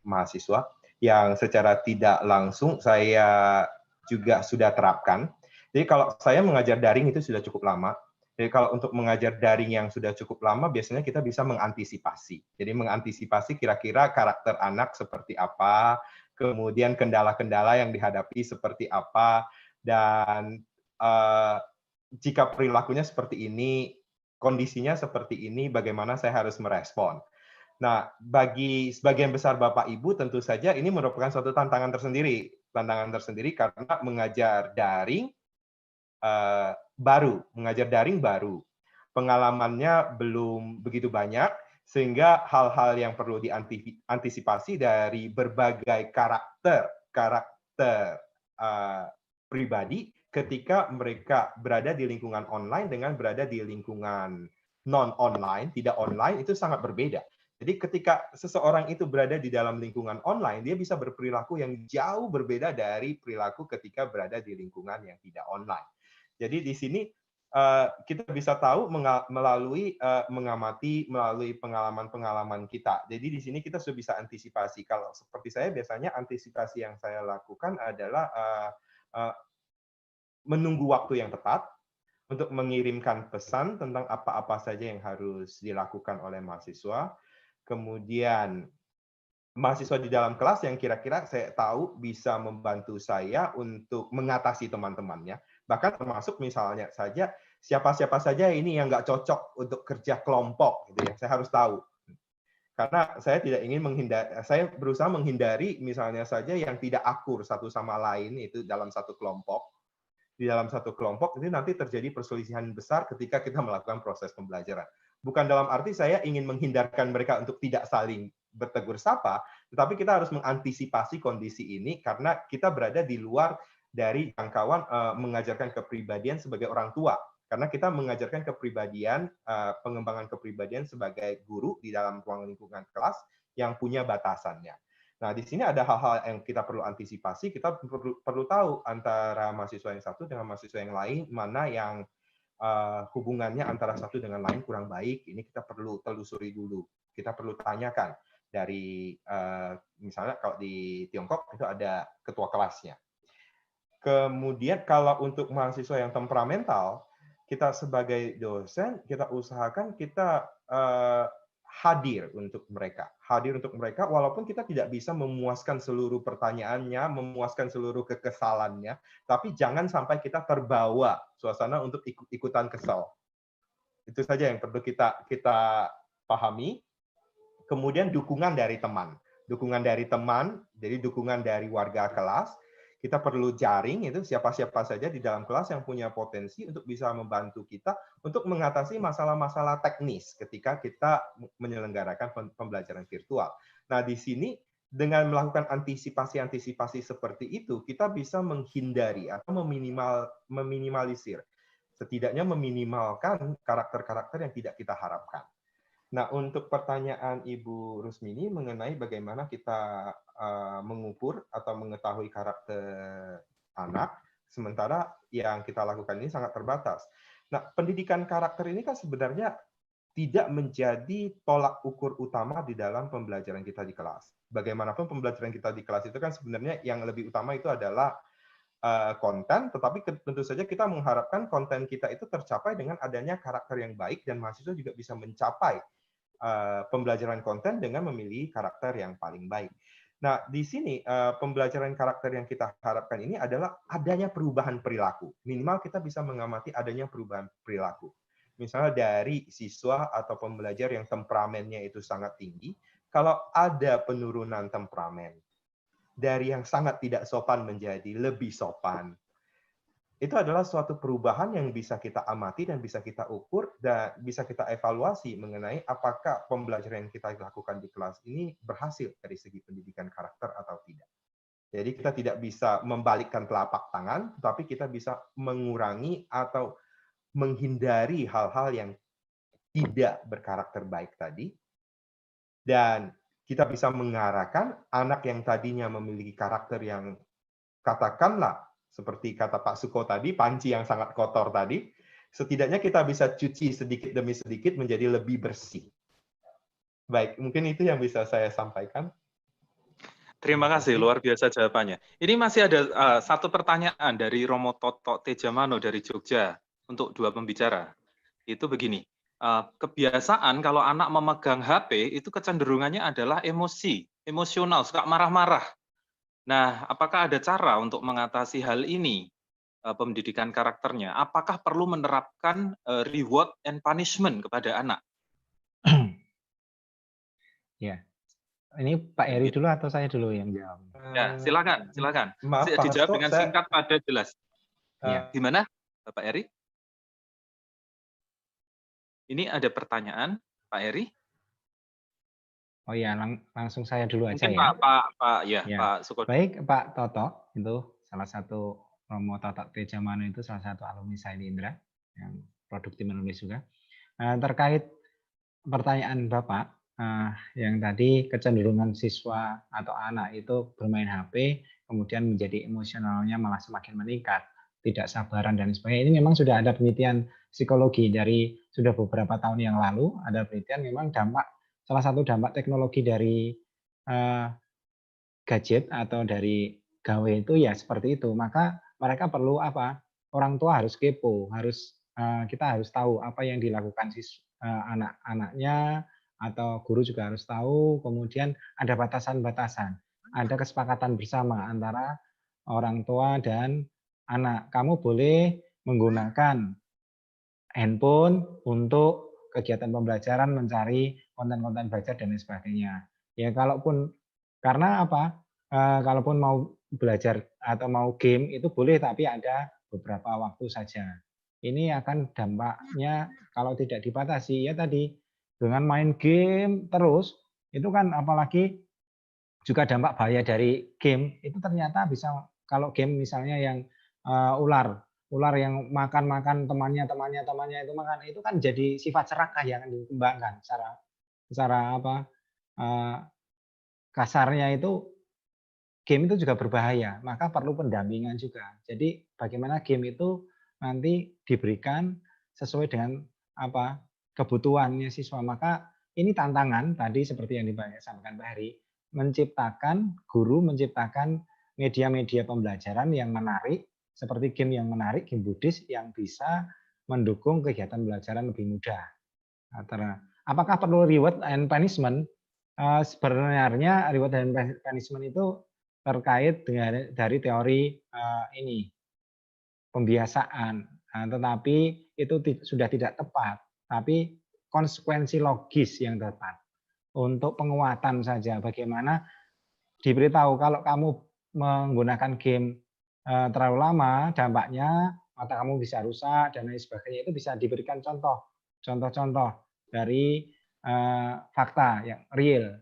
mahasiswa, yang secara tidak langsung saya juga sudah terapkan. Jadi kalau saya mengajar daring itu sudah cukup lama. Jadi kalau untuk mengajar daring yang sudah cukup lama, biasanya kita bisa mengantisipasi. Jadi mengantisipasi kira-kira karakter anak seperti apa, kemudian kendala-kendala yang dihadapi seperti apa, dan jika perilakunya seperti ini, kondisinya seperti ini, bagaimana saya harus merespon. Nah, bagi sebagian besar Bapak Ibu tentu saja ini merupakan suatu tantangan tersendiri. Tantangan tersendiri karena mengajar daring mengajar daring baru. Pengalamannya belum begitu banyak, sehingga hal-hal yang perlu diantisipasi dari berbagai karakter pribadi ketika mereka berada di lingkungan online dengan berada di lingkungan non-online, tidak online, itu sangat berbeda. Jadi ketika seseorang itu berada di dalam lingkungan online, dia bisa berperilaku yang jauh berbeda dari perilaku ketika berada di lingkungan yang tidak online. Jadi di sini kita bisa tahu melalui mengamati melalui pengalaman-pengalaman kita. Jadi di sini kita sudah bisa antisipasi. Kalau seperti saya biasanya antisipasi yang saya lakukan adalah menunggu waktu yang tepat untuk mengirimkan pesan tentang apa-apa saja yang harus dilakukan oleh mahasiswa. Kemudian mahasiswa di dalam kelas yang kira-kira saya tahu bisa membantu saya untuk mengatasi teman-temannya. Bahkan termasuk misalnya saja siapa-siapa saja ini yang nggak cocok untuk kerja kelompok, gitu ya. Saya harus tahu. Karena saya tidak ingin saya berusaha menghindari misalnya saja yang tidak akur satu sama lain itu dalam satu kelompok. Di dalam satu kelompok itu nanti terjadi perselisihan besar ketika kita melakukan proses pembelajaran. Bukan dalam arti saya ingin menghindarkan mereka untuk tidak saling bertegur sapa, tetapi kita harus mengantisipasi kondisi ini karena kita berada di luar dari jangkauan mengajarkan kepribadian sebagai orang tua. Karena kita mengajarkan kepribadian, pengembangan kepribadian sebagai guru di dalam ruang lingkungan kelas yang punya batasannya. Nah, di sini ada hal-hal yang kita perlu antisipasi, kita perlu tahu antara mahasiswa yang satu dengan mahasiswa yang lain, mana yang hubungannya antara satu dengan lain kurang baik, ini kita perlu telusuri dulu. Kita perlu tanyakan dari, misalnya kalau di Tiongkok itu ada ketua kelasnya. Kemudian kalau untuk mahasiswa yang temperamental, kita sebagai dosen, kita usahakan kita hadir untuk mereka, walaupun kita tidak bisa memuaskan seluruh pertanyaannya, memuaskan seluruh kekesalannya, tapi jangan sampai kita terbawa suasana untuk ikutan kesal. Itu saja yang perlu kita pahami. Kemudian dukungan dari teman, jadi dukungan dari warga kelas. Kita perlu jaring itu siapa-siapa saja di dalam kelas yang punya potensi untuk bisa membantu kita untuk mengatasi masalah-masalah teknis ketika kita menyelenggarakan pembelajaran virtual. Nah, di sini dengan melakukan antisipasi seperti itu, kita bisa menghindari atau meminimalisir, setidaknya meminimalkan karakter-karakter yang tidak kita harapkan. Nah, untuk pertanyaan Ibu Rusmini mengenai bagaimana kita mengukur atau mengetahui karakter anak, sementara yang kita lakukan ini sangat terbatas. Nah, pendidikan karakter ini kan sebenarnya tidak menjadi tolak ukur utama di dalam pembelajaran kita di kelas. Bagaimanapun pembelajaran kita di kelas itu kan sebenarnya yang lebih utama itu adalah konten, tetapi tentu saja kita mengharapkan konten kita itu tercapai dengan adanya karakter yang baik dan mahasiswa juga bisa mencapai pembelajaran konten dengan memilih karakter yang paling baik. Nah, di sini pembelajaran karakter yang kita harapkan ini adalah adanya perubahan perilaku. Minimal kita bisa mengamati adanya perubahan perilaku. Misalnya dari siswa atau pembelajar yang temperamennya itu sangat tinggi, kalau ada penurunan temperamen, dari yang sangat tidak sopan menjadi lebih sopan, itu adalah suatu perubahan yang bisa kita amati dan bisa kita ukur dan bisa kita evaluasi mengenai apakah pembelajaran yang kita lakukan di kelas ini berhasil dari segi pendidikan karakter atau tidak. Jadi kita tidak bisa membalikkan telapak tangan, tetapi kita bisa mengurangi atau menghindari hal-hal yang tidak berkarakter baik tadi. Dan kita bisa mengarahkan anak yang tadinya memiliki karakter yang katakanlah seperti kata Pak Suko tadi, panci yang sangat kotor tadi, setidaknya kita bisa cuci sedikit demi sedikit menjadi lebih bersih. Baik, mungkin itu yang bisa saya sampaikan. Terima kasih, luar biasa jawabannya. Ini masih ada satu pertanyaan dari Romo Toto Tejamano dari Jogja untuk dua pembicara. Itu begini, kebiasaan kalau anak memegang HP itu kecenderungannya adalah emosional, suka marah-marah. Nah, apakah ada cara untuk mengatasi hal ini, pendidikan karakternya? Apakah perlu menerapkan reward and punishment kepada anak? Ya, ini Pak Heri dulu atau saya dulu yang jawab? Ya, silakan. Maaf, Pak Dijawab Hasto, dengan singkat, padat, jelas. Ya. Gimana, Bapak Heri? Ini ada pertanyaan, Pak Heri? Oh ya, langsung saya dulu aja Mungkin ya. Pak Suko. Baik, Pak Toto, itu salah satu Romo Toto Tejamano itu salah satu alumni saya di Indra, yang produktif menulis juga. Terkait pertanyaan Bapak, yang tadi kecenderungan siswa atau anak itu bermain HP, kemudian menjadi emosionalnya malah semakin meningkat, tidak sabaran dan sebagainya. Ini memang sudah ada penelitian psikologi dari sudah beberapa tahun yang lalu, ada penelitian memang salah satu dampak teknologi dari gadget atau dari gawe itu ya seperti itu. Maka mereka perlu apa? Orang tua harus kepo, kita harus tahu apa yang dilakukan anak-anaknya, atau guru juga harus tahu. Kemudian ada batasan-batasan, ada kesepakatan bersama antara orang tua dan anak. Kamu boleh menggunakan handphone untuk kegiatan pembelajaran, mencari konten-konten belajar dan lain sebagainya. Ya kalaupun karena apa? Kalaupun mau belajar atau mau game itu boleh, tapi ada beberapa waktu saja. Ini akan dampaknya kalau tidak dibatasi ya tadi dengan main game terus itu kan, apalagi juga dampak bahaya dari game itu ternyata bisa, kalau game misalnya yang ular yang makan temannya itu makan, itu kan jadi sifat serakah yang dikembangkan secara apa, kasarnya itu game itu juga berbahaya, maka perlu pendampingan juga. Jadi bagaimana game itu nanti diberikan sesuai dengan apa kebutuhannya siswa. Maka ini tantangan tadi seperti yang disampaikan Pak Heri, guru menciptakan media-media pembelajaran yang menarik, seperti game yang menarik, game Buddhis yang bisa mendukung kegiatan pembelajaran lebih mudah. Apakah perlu reward and punishment? Sebenarnya reward and punishment itu terkait dari teori pembiasaan, tetapi itu sudah tidak tepat, tapi konsekuensi logis yang tepat untuk penguatan saja. Bagaimana diberitahu kalau kamu menggunakan game terlalu lama, dampaknya mata kamu bisa rusak dan lain sebagainya. Itu bisa diberikan contoh-contoh dari fakta yang real.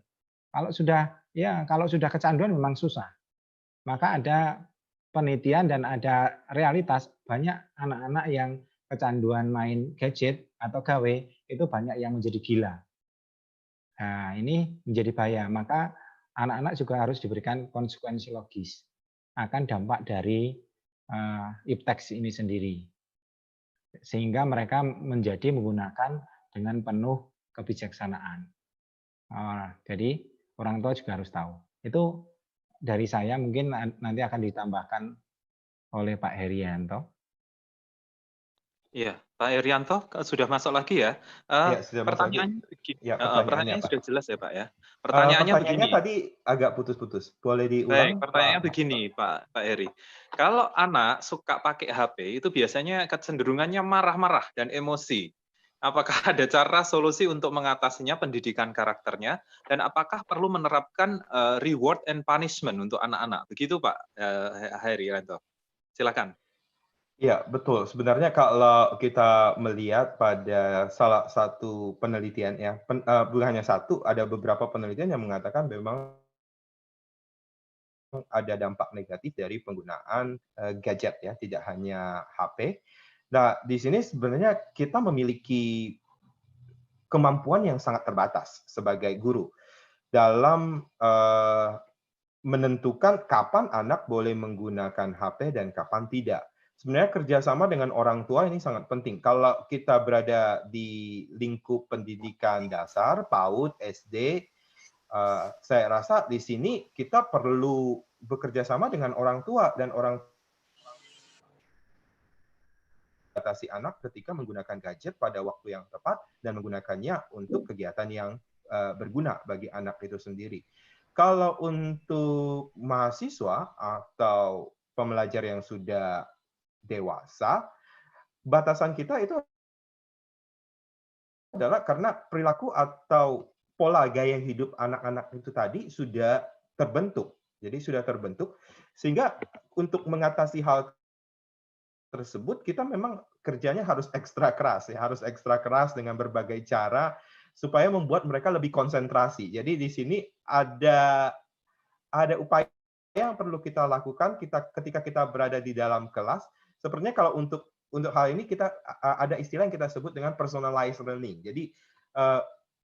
Kalau sudah kecanduan memang susah. Maka ada penelitian dan ada realitas, banyak anak-anak yang kecanduan main gadget atau gawe itu banyak yang menjadi gila. Nah, ini menjadi bahaya. Maka anak-anak juga harus diberikan konsekuensi logis akan dampak dari ipteks ini sendiri, sehingga mereka menjadi menggunakan dengan penuh kebijaksanaan. Jadi orang tua juga harus tahu. Itu dari saya, mungkin nanti akan ditambahkan oleh Pak Herianto. Iya, Pak Herianto sudah masuk lagi ya. Ya, sudah pertanyaannya masuk. Ya, pertanyaannya Pak. Sudah jelas ya Pak ya. Pertanyaannya begini. Tadi agak putus-putus. Boleh diulang? Baik, pertanyaannya begini Pak Heri. Kalau anak suka pakai HP itu biasanya kecenderungannya marah-marah dan emosi. Apakah ada cara solusi untuk mengatasinya, pendidikan karakternya, dan apakah perlu menerapkan reward and punishment untuk anak-anak? Begitu Pak Herianto. Silakan. Ya, betul. Sebenarnya kalau kita melihat pada salah satu penelitian ya, bukan hanya satu, ada beberapa penelitian yang mengatakan memang ada dampak negatif dari penggunaan gadget ya, tidak hanya HP. Nah, di sini sebenarnya kita memiliki kemampuan yang sangat terbatas sebagai guru. dalam menentukan kapan anak boleh menggunakan HP dan kapan tidak. Sebenarnya kerjasama dengan orang tua ini sangat penting. Kalau kita berada di lingkup pendidikan dasar, PAUD, SD, saya rasa di sini kita perlu bekerja sama dengan orang tua dan orang batasi anak ketika menggunakan gadget pada waktu yang tepat dan menggunakannya untuk kegiatan yang berguna bagi anak itu sendiri. Kalau untuk mahasiswa atau pembelajar yang sudah dewasa, batasan kita itu adalah karena perilaku atau pola gaya hidup anak-anak itu tadi sudah terbentuk. Jadi sudah terbentuk, sehingga untuk mengatasi hal tersebut kita memang kerjanya harus ekstra keras, ya, harus ekstra keras dengan berbagai cara supaya membuat mereka lebih konsentrasi. Jadi di sini ada upaya yang perlu kita lakukan ketika kita berada di dalam kelas. Sepertinya kalau untuk hal ini kita ada istilah yang kita sebut dengan personalized learning. Jadi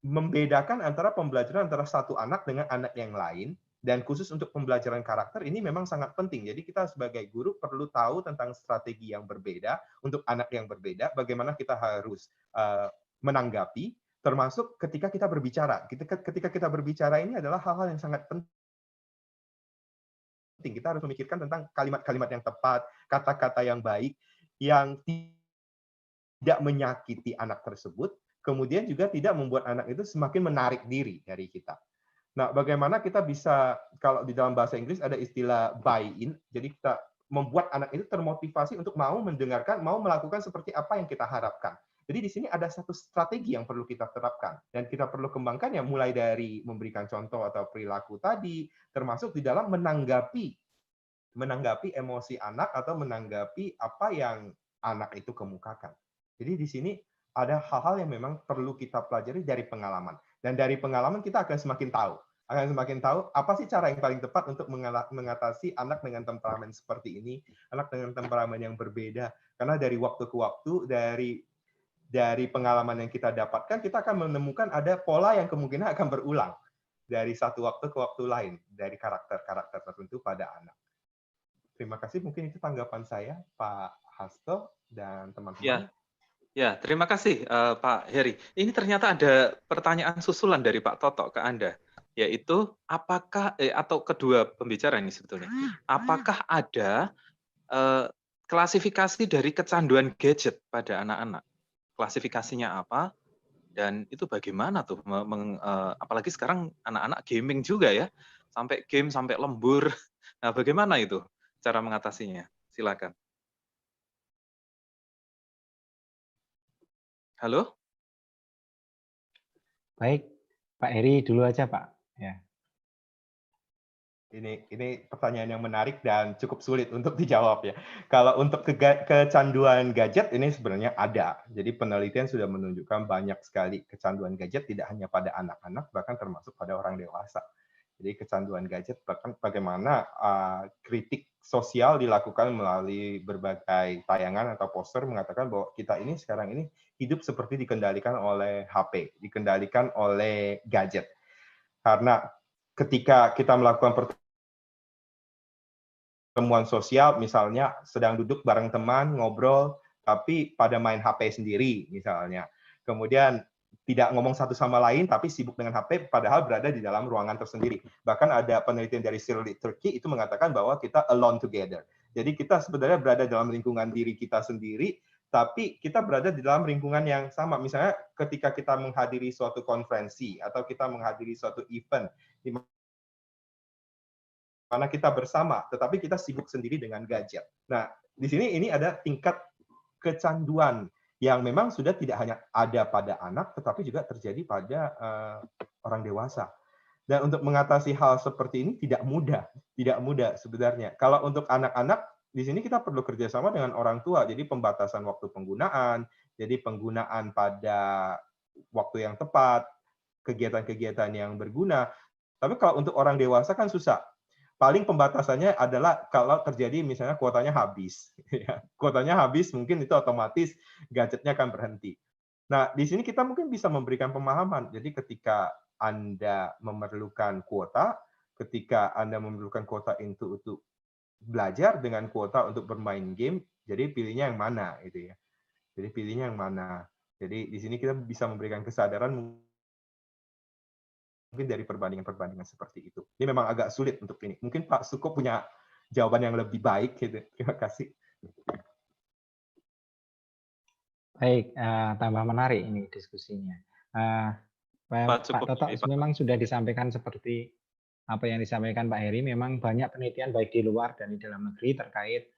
membedakan antara pembelajaran antara satu anak dengan anak yang lain, dan khusus untuk pembelajaran karakter ini memang sangat penting. Jadi kita sebagai guru perlu tahu tentang strategi yang berbeda untuk anak yang berbeda, bagaimana kita harus menanggapi, termasuk ketika kita berbicara. Ketika kita berbicara ini adalah hal-hal yang sangat penting. Kita harus memikirkan tentang kalimat-kalimat yang tepat, kata-kata yang baik, yang tidak menyakiti anak tersebut, kemudian juga tidak membuat anak itu semakin menarik diri dari kita. Nah, bagaimana kita bisa, kalau di dalam bahasa Inggris ada istilah buy-in, jadi kita membuat anak itu termotivasi untuk mau mendengarkan, mau melakukan seperti apa yang kita harapkan. Jadi di sini ada satu strategi yang perlu kita terapkan, dan kita perlu kembangkan yang mulai dari memberikan contoh atau perilaku tadi, termasuk di dalam menanggapi emosi anak atau menanggapi apa yang anak itu kemukakan. Jadi di sini ada hal-hal yang memang perlu kita pelajari dari pengalaman. Dan dari pengalaman kita akan semakin tahu apa sih cara yang paling tepat untuk mengatasi anak dengan temperamen seperti ini, anak dengan temperamen yang berbeda. Karena dari waktu ke waktu, dari pengalaman yang kita dapatkan, kita akan menemukan ada pola yang kemungkinan akan berulang dari satu waktu ke waktu lain, dari karakter-karakter tertentu pada anak. Terima kasih, mungkin itu tanggapan saya, Pak Hasto dan teman-teman. Ya, terima kasih Pak Heri. Ini ternyata ada pertanyaan susulan dari Pak Toto ke Anda, yaitu apakah atau kedua pembicara ini sebetulnya, apakah ada klasifikasi dari kecanduan gadget pada anak-anak? Klasifikasinya apa? Dan itu bagaimana tuh? Apalagi sekarang anak-anak gaming juga ya, sampai game sampai lembur. Nah, bagaimana itu cara mengatasinya? Silakan. Halo? Baik, Pak Heri dulu aja, Pak. Ya. Ini pertanyaan yang menarik dan cukup sulit untuk dijawab ya. Kalau untuk kecanduan gadget ini sebenarnya ada. Jadi penelitian sudah menunjukkan banyak sekali kecanduan gadget tidak hanya pada anak-anak, bahkan termasuk pada orang dewasa. Jadi kecanduan gadget, bahkan bagaimana kritik sosial dilakukan melalui berbagai tayangan atau poster mengatakan bahwa kita ini sekarang ini hidup seperti dikendalikan oleh HP, dikendalikan oleh gadget. Karena ketika kita melakukan pertemuan sosial, misalnya sedang duduk bareng teman, ngobrol, tapi pada main HP sendiri, misalnya. Kemudian tidak ngomong satu sama lain, tapi sibuk dengan HP, padahal berada di dalam ruangan tersendiri. Bahkan ada penelitian dari Shirley Turkey itu mengatakan bahwa kita alone together. Jadi kita sebenarnya berada dalam lingkungan diri kita sendiri, tapi kita berada di dalam lingkungan yang sama. Misalnya ketika kita menghadiri suatu konferensi, atau kita menghadiri suatu event, di mana kita bersama, tetapi kita sibuk sendiri dengan gadget. Nah, di sini ini ada tingkat kecanduan yang memang sudah tidak hanya ada pada anak, tetapi juga terjadi pada orang dewasa. Dan untuk mengatasi hal seperti ini tidak mudah sebenarnya. Kalau untuk anak-anak, di sini kita perlu kerjasama dengan orang tua. Jadi pembatasan waktu penggunaan, jadi penggunaan pada waktu yang tepat, kegiatan-kegiatan yang berguna. Tapi kalau untuk orang dewasa kan susah. Paling pembatasannya adalah kalau terjadi misalnya kuotanya habis. Kuotanya habis, mungkin itu otomatis gadgetnya akan berhenti. Nah, di sini kita mungkin bisa memberikan pemahaman. Jadi ketika Anda memerlukan kuota, ketika Anda memerlukan kuota untuk belajar dengan kuota untuk bermain game, jadi pilihnya yang mana gitu ya. Jadi pilihnya yang mana. Jadi di sini kita bisa memberikan kesadaran mungkin dari perbandingan-perbandingan seperti itu. Ini memang agak sulit untuk ini. Mungkin Pak Suko punya jawaban yang lebih baik gitu. Terima kasih. Baik, tambah menarik ini diskusinya. Pak Toto memang sudah disampaikan seperti apa yang disampaikan Pak Heri. Memang banyak penelitian baik di luar dan di dalam negeri terkait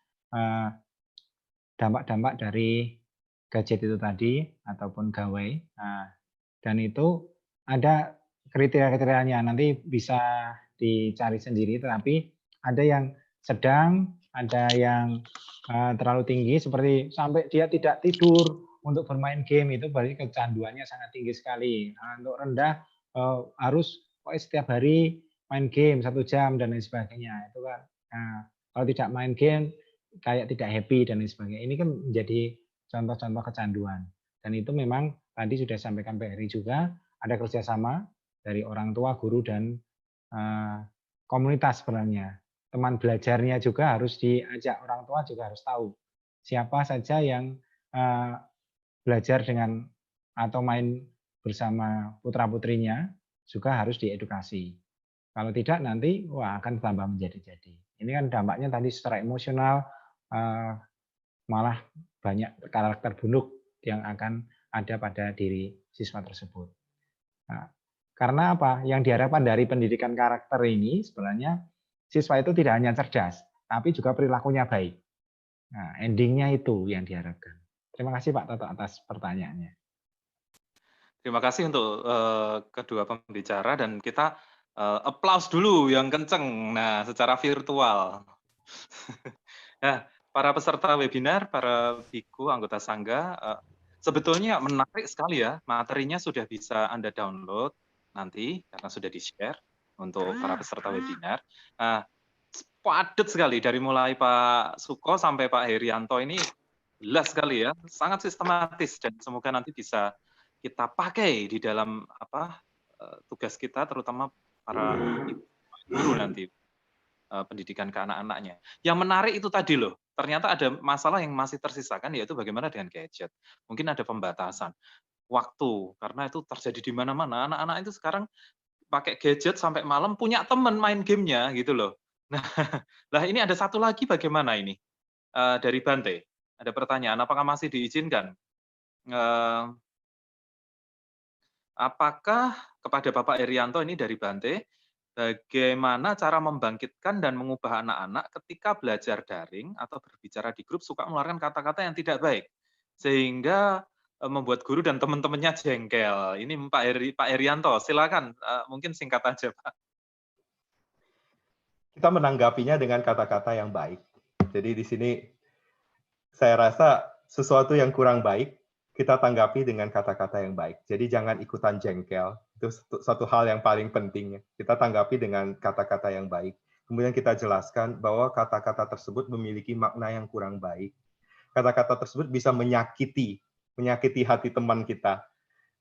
dampak-dampak dari gadget itu tadi ataupun gawai. Dan itu ada kriteria-kriterianya. Nanti bisa dicari sendiri. Tetapi ada yang sedang, ada yang terlalu tinggi, seperti sampai dia tidak tidur untuk bermain game, itu berarti kecanduannya sangat tinggi sekali. Untuk rendah harus setiap hari main game 1 jam dan lain sebagainya. Itu kan kalau tidak main game kayak tidak happy dan lain sebagainya. Ini kan menjadi contoh-contoh kecanduan. Dan itu memang tadi sudah disampaikan Pak Heri juga, ada kerjasama dari orang tua, guru, dan komunitas sebenarnya. Teman belajarnya juga harus diajak, orang tua juga harus tahu siapa saja yang belajar dengan atau main bersama putra-putrinya, juga harus diedukasi. Kalau tidak nanti akan tambah menjadi-jadi. Ini kan dampaknya tadi secara emosional, malah banyak karakter buruk yang akan ada pada diri siswa tersebut. Nah, karena apa? Yang diharapkan dari pendidikan karakter ini sebenarnya siswa itu tidak hanya cerdas, tapi juga perilakunya baik. Nah, endingnya itu yang diharapkan. Terima kasih Pak Toto atas pertanyaannya. Terima kasih untuk kedua pembicara, dan kita applause dulu yang kenceng. Nah, secara virtual. Nah, para peserta webinar, para biku, anggota sangga, sebetulnya menarik sekali ya. Materinya sudah bisa Anda download nanti karena sudah di-share untuk para peserta webinar. Nah, padat sekali dari mulai Pak Suko sampai Pak Herianto ini jelas sekali ya, sangat sistematis, dan semoga nanti bisa kita pakai di dalam tugas kita, terutama para guru nanti pendidikan ke anak-anaknya. Yang menarik itu tadi loh, ternyata ada masalah yang masih tersisakan, yaitu bagaimana dengan gadget. Mungkin ada pembatasan waktu, karena itu terjadi di mana-mana. Anak-anak itu sekarang pakai gadget sampai malam, punya teman main gamenya gitu loh. Nah, ini ada satu lagi, bagaimana ini? Dari Bante, ada pertanyaan, apakah masih diizinkan? Apakah kepada Bapak Herianto ini dari Bante, bagaimana cara membangkitkan dan mengubah anak-anak ketika belajar daring atau berbicara di grup suka mengeluarkan kata-kata yang tidak baik, sehingga membuat guru dan teman-temannya jengkel? Ini Pak Herianto, silakan, mungkin singkat aja Pak. Kita menanggapinya dengan kata-kata yang baik. Jadi di sini saya rasa sesuatu yang kurang baik, kita tanggapi dengan kata-kata yang baik. Jadi jangan ikutan jengkel. Itu satu hal yang paling penting. Kita tanggapi dengan kata-kata yang baik. Kemudian kita jelaskan bahwa kata-kata tersebut memiliki makna yang kurang baik. Kata-kata tersebut bisa menyakiti hati teman kita.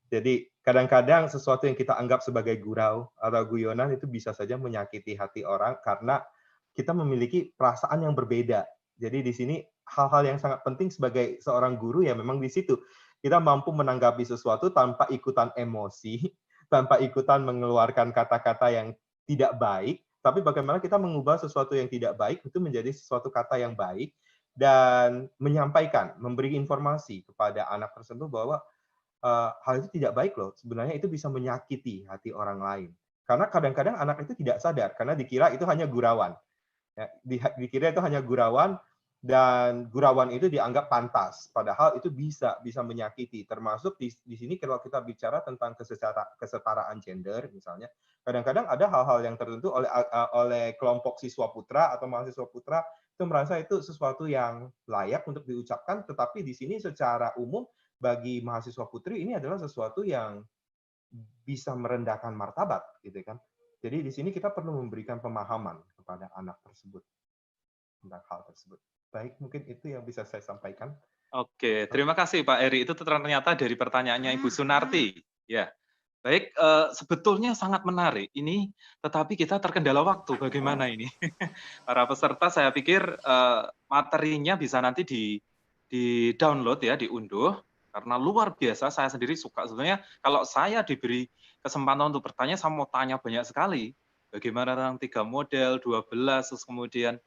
Jadi kadang-kadang sesuatu yang kita anggap sebagai gurau atau guyonan itu bisa saja menyakiti hati orang karena kita memiliki perasaan yang berbeda. Jadi di sini hal-hal yang sangat penting sebagai seorang guru ya memang di situ. Kita mampu menanggapi sesuatu tanpa ikutan emosi, tanpa ikutan mengeluarkan kata-kata yang tidak baik, tapi bagaimana kita mengubah sesuatu yang tidak baik itu menjadi sesuatu kata yang baik dan menyampaikan, memberi informasi kepada anak tersebut bahwa hal itu tidak baik loh. Sebenarnya itu bisa menyakiti hati orang lain. Karena kadang-kadang anak itu tidak sadar karena dikira itu hanya gurauan. Ya, dikira itu hanya gurauan dan gurauan itu dianggap pantas. Padahal itu bisa menyakiti. Termasuk di sini kalau kita bicara tentang kesetaraan gender misalnya, kadang-kadang ada hal-hal yang tertentu oleh kelompok siswa putra atau mahasiswa putra itu merasa itu sesuatu yang layak untuk diucapkan, tetapi di sini secara umum bagi mahasiswa putri ini adalah sesuatu yang bisa merendahkan martabat, gitu kan? Jadi di sini kita perlu memberikan pemahaman kepada anak tersebut tentang hal tersebut. Baik, mungkin itu yang bisa saya sampaikan. Oke, terima kasih Pak Eri. Itu ternyata dari pertanyaannya Ibu Sunarti. Ya, Baik, sebetulnya sangat menarik ini, tetapi kita terkendala waktu, bagaimana ini? Para peserta saya pikir, materinya bisa nanti di-download ya, diunduh, karena luar biasa, saya sendiri suka. Sebenarnya kalau saya diberi kesempatan untuk bertanya, saya mau tanya banyak sekali. Bagaimana tentang 3 model, 12, terus kemudian,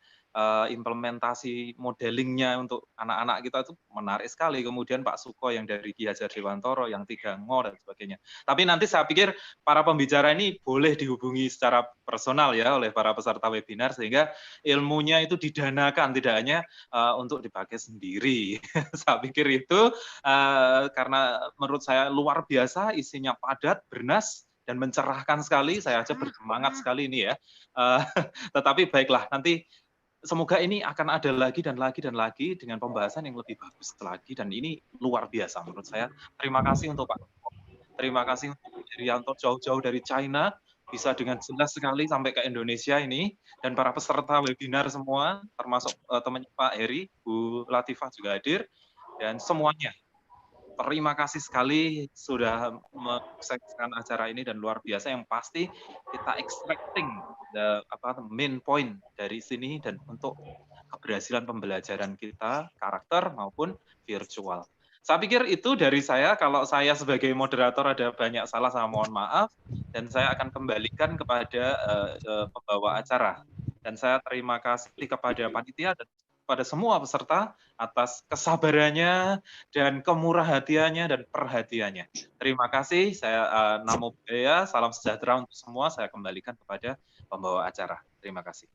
implementasi modelingnya untuk anak-anak kita itu menarik sekali. Kemudian Pak Suko yang dari Ki Hajar Dewantoro, yang 3 Ngo dan sebagainya. Tapi nanti saya pikir para pembicara ini boleh dihubungi secara personal ya oleh para peserta webinar, sehingga ilmunya itu didanakan, tidak hanya untuk dipakai sendiri. Saya pikir itu karena menurut saya luar biasa, isinya padat, bernas, dan mencerahkan sekali. Saya aja bersemangat sekali ini ya. Tetapi baiklah, nanti semoga ini akan ada lagi dan lagi dan lagi dengan pembahasan yang lebih bagus lagi, dan ini luar biasa menurut saya. Terima kasih untuk Pak. Terima kasih untuk Irianto jauh-jauh dari China, bisa dengan jelas sekali sampai ke Indonesia ini, dan para peserta webinar semua, termasuk temannya Pak Heri, Bu Latifah juga hadir, dan semuanya. Terima kasih sekali sudah mensukseskan acara ini, dan luar biasa yang pasti kita extracting the main point dari sini dan untuk keberhasilan pembelajaran kita, karakter maupun virtual. Saya pikir itu dari saya. Kalau saya sebagai moderator ada banyak salah, saya mohon maaf, dan saya akan kembalikan kepada pembawa acara. Dan saya terima kasih kepada panitia dan pada semua peserta atas kesabarannya dan kemurah hatiannya dan perhatiannya. Terima kasih. Saya Namo Buddhaya, salam sejahtera untuk semua. Saya kembalikan kepada pembawa acara. Terima kasih.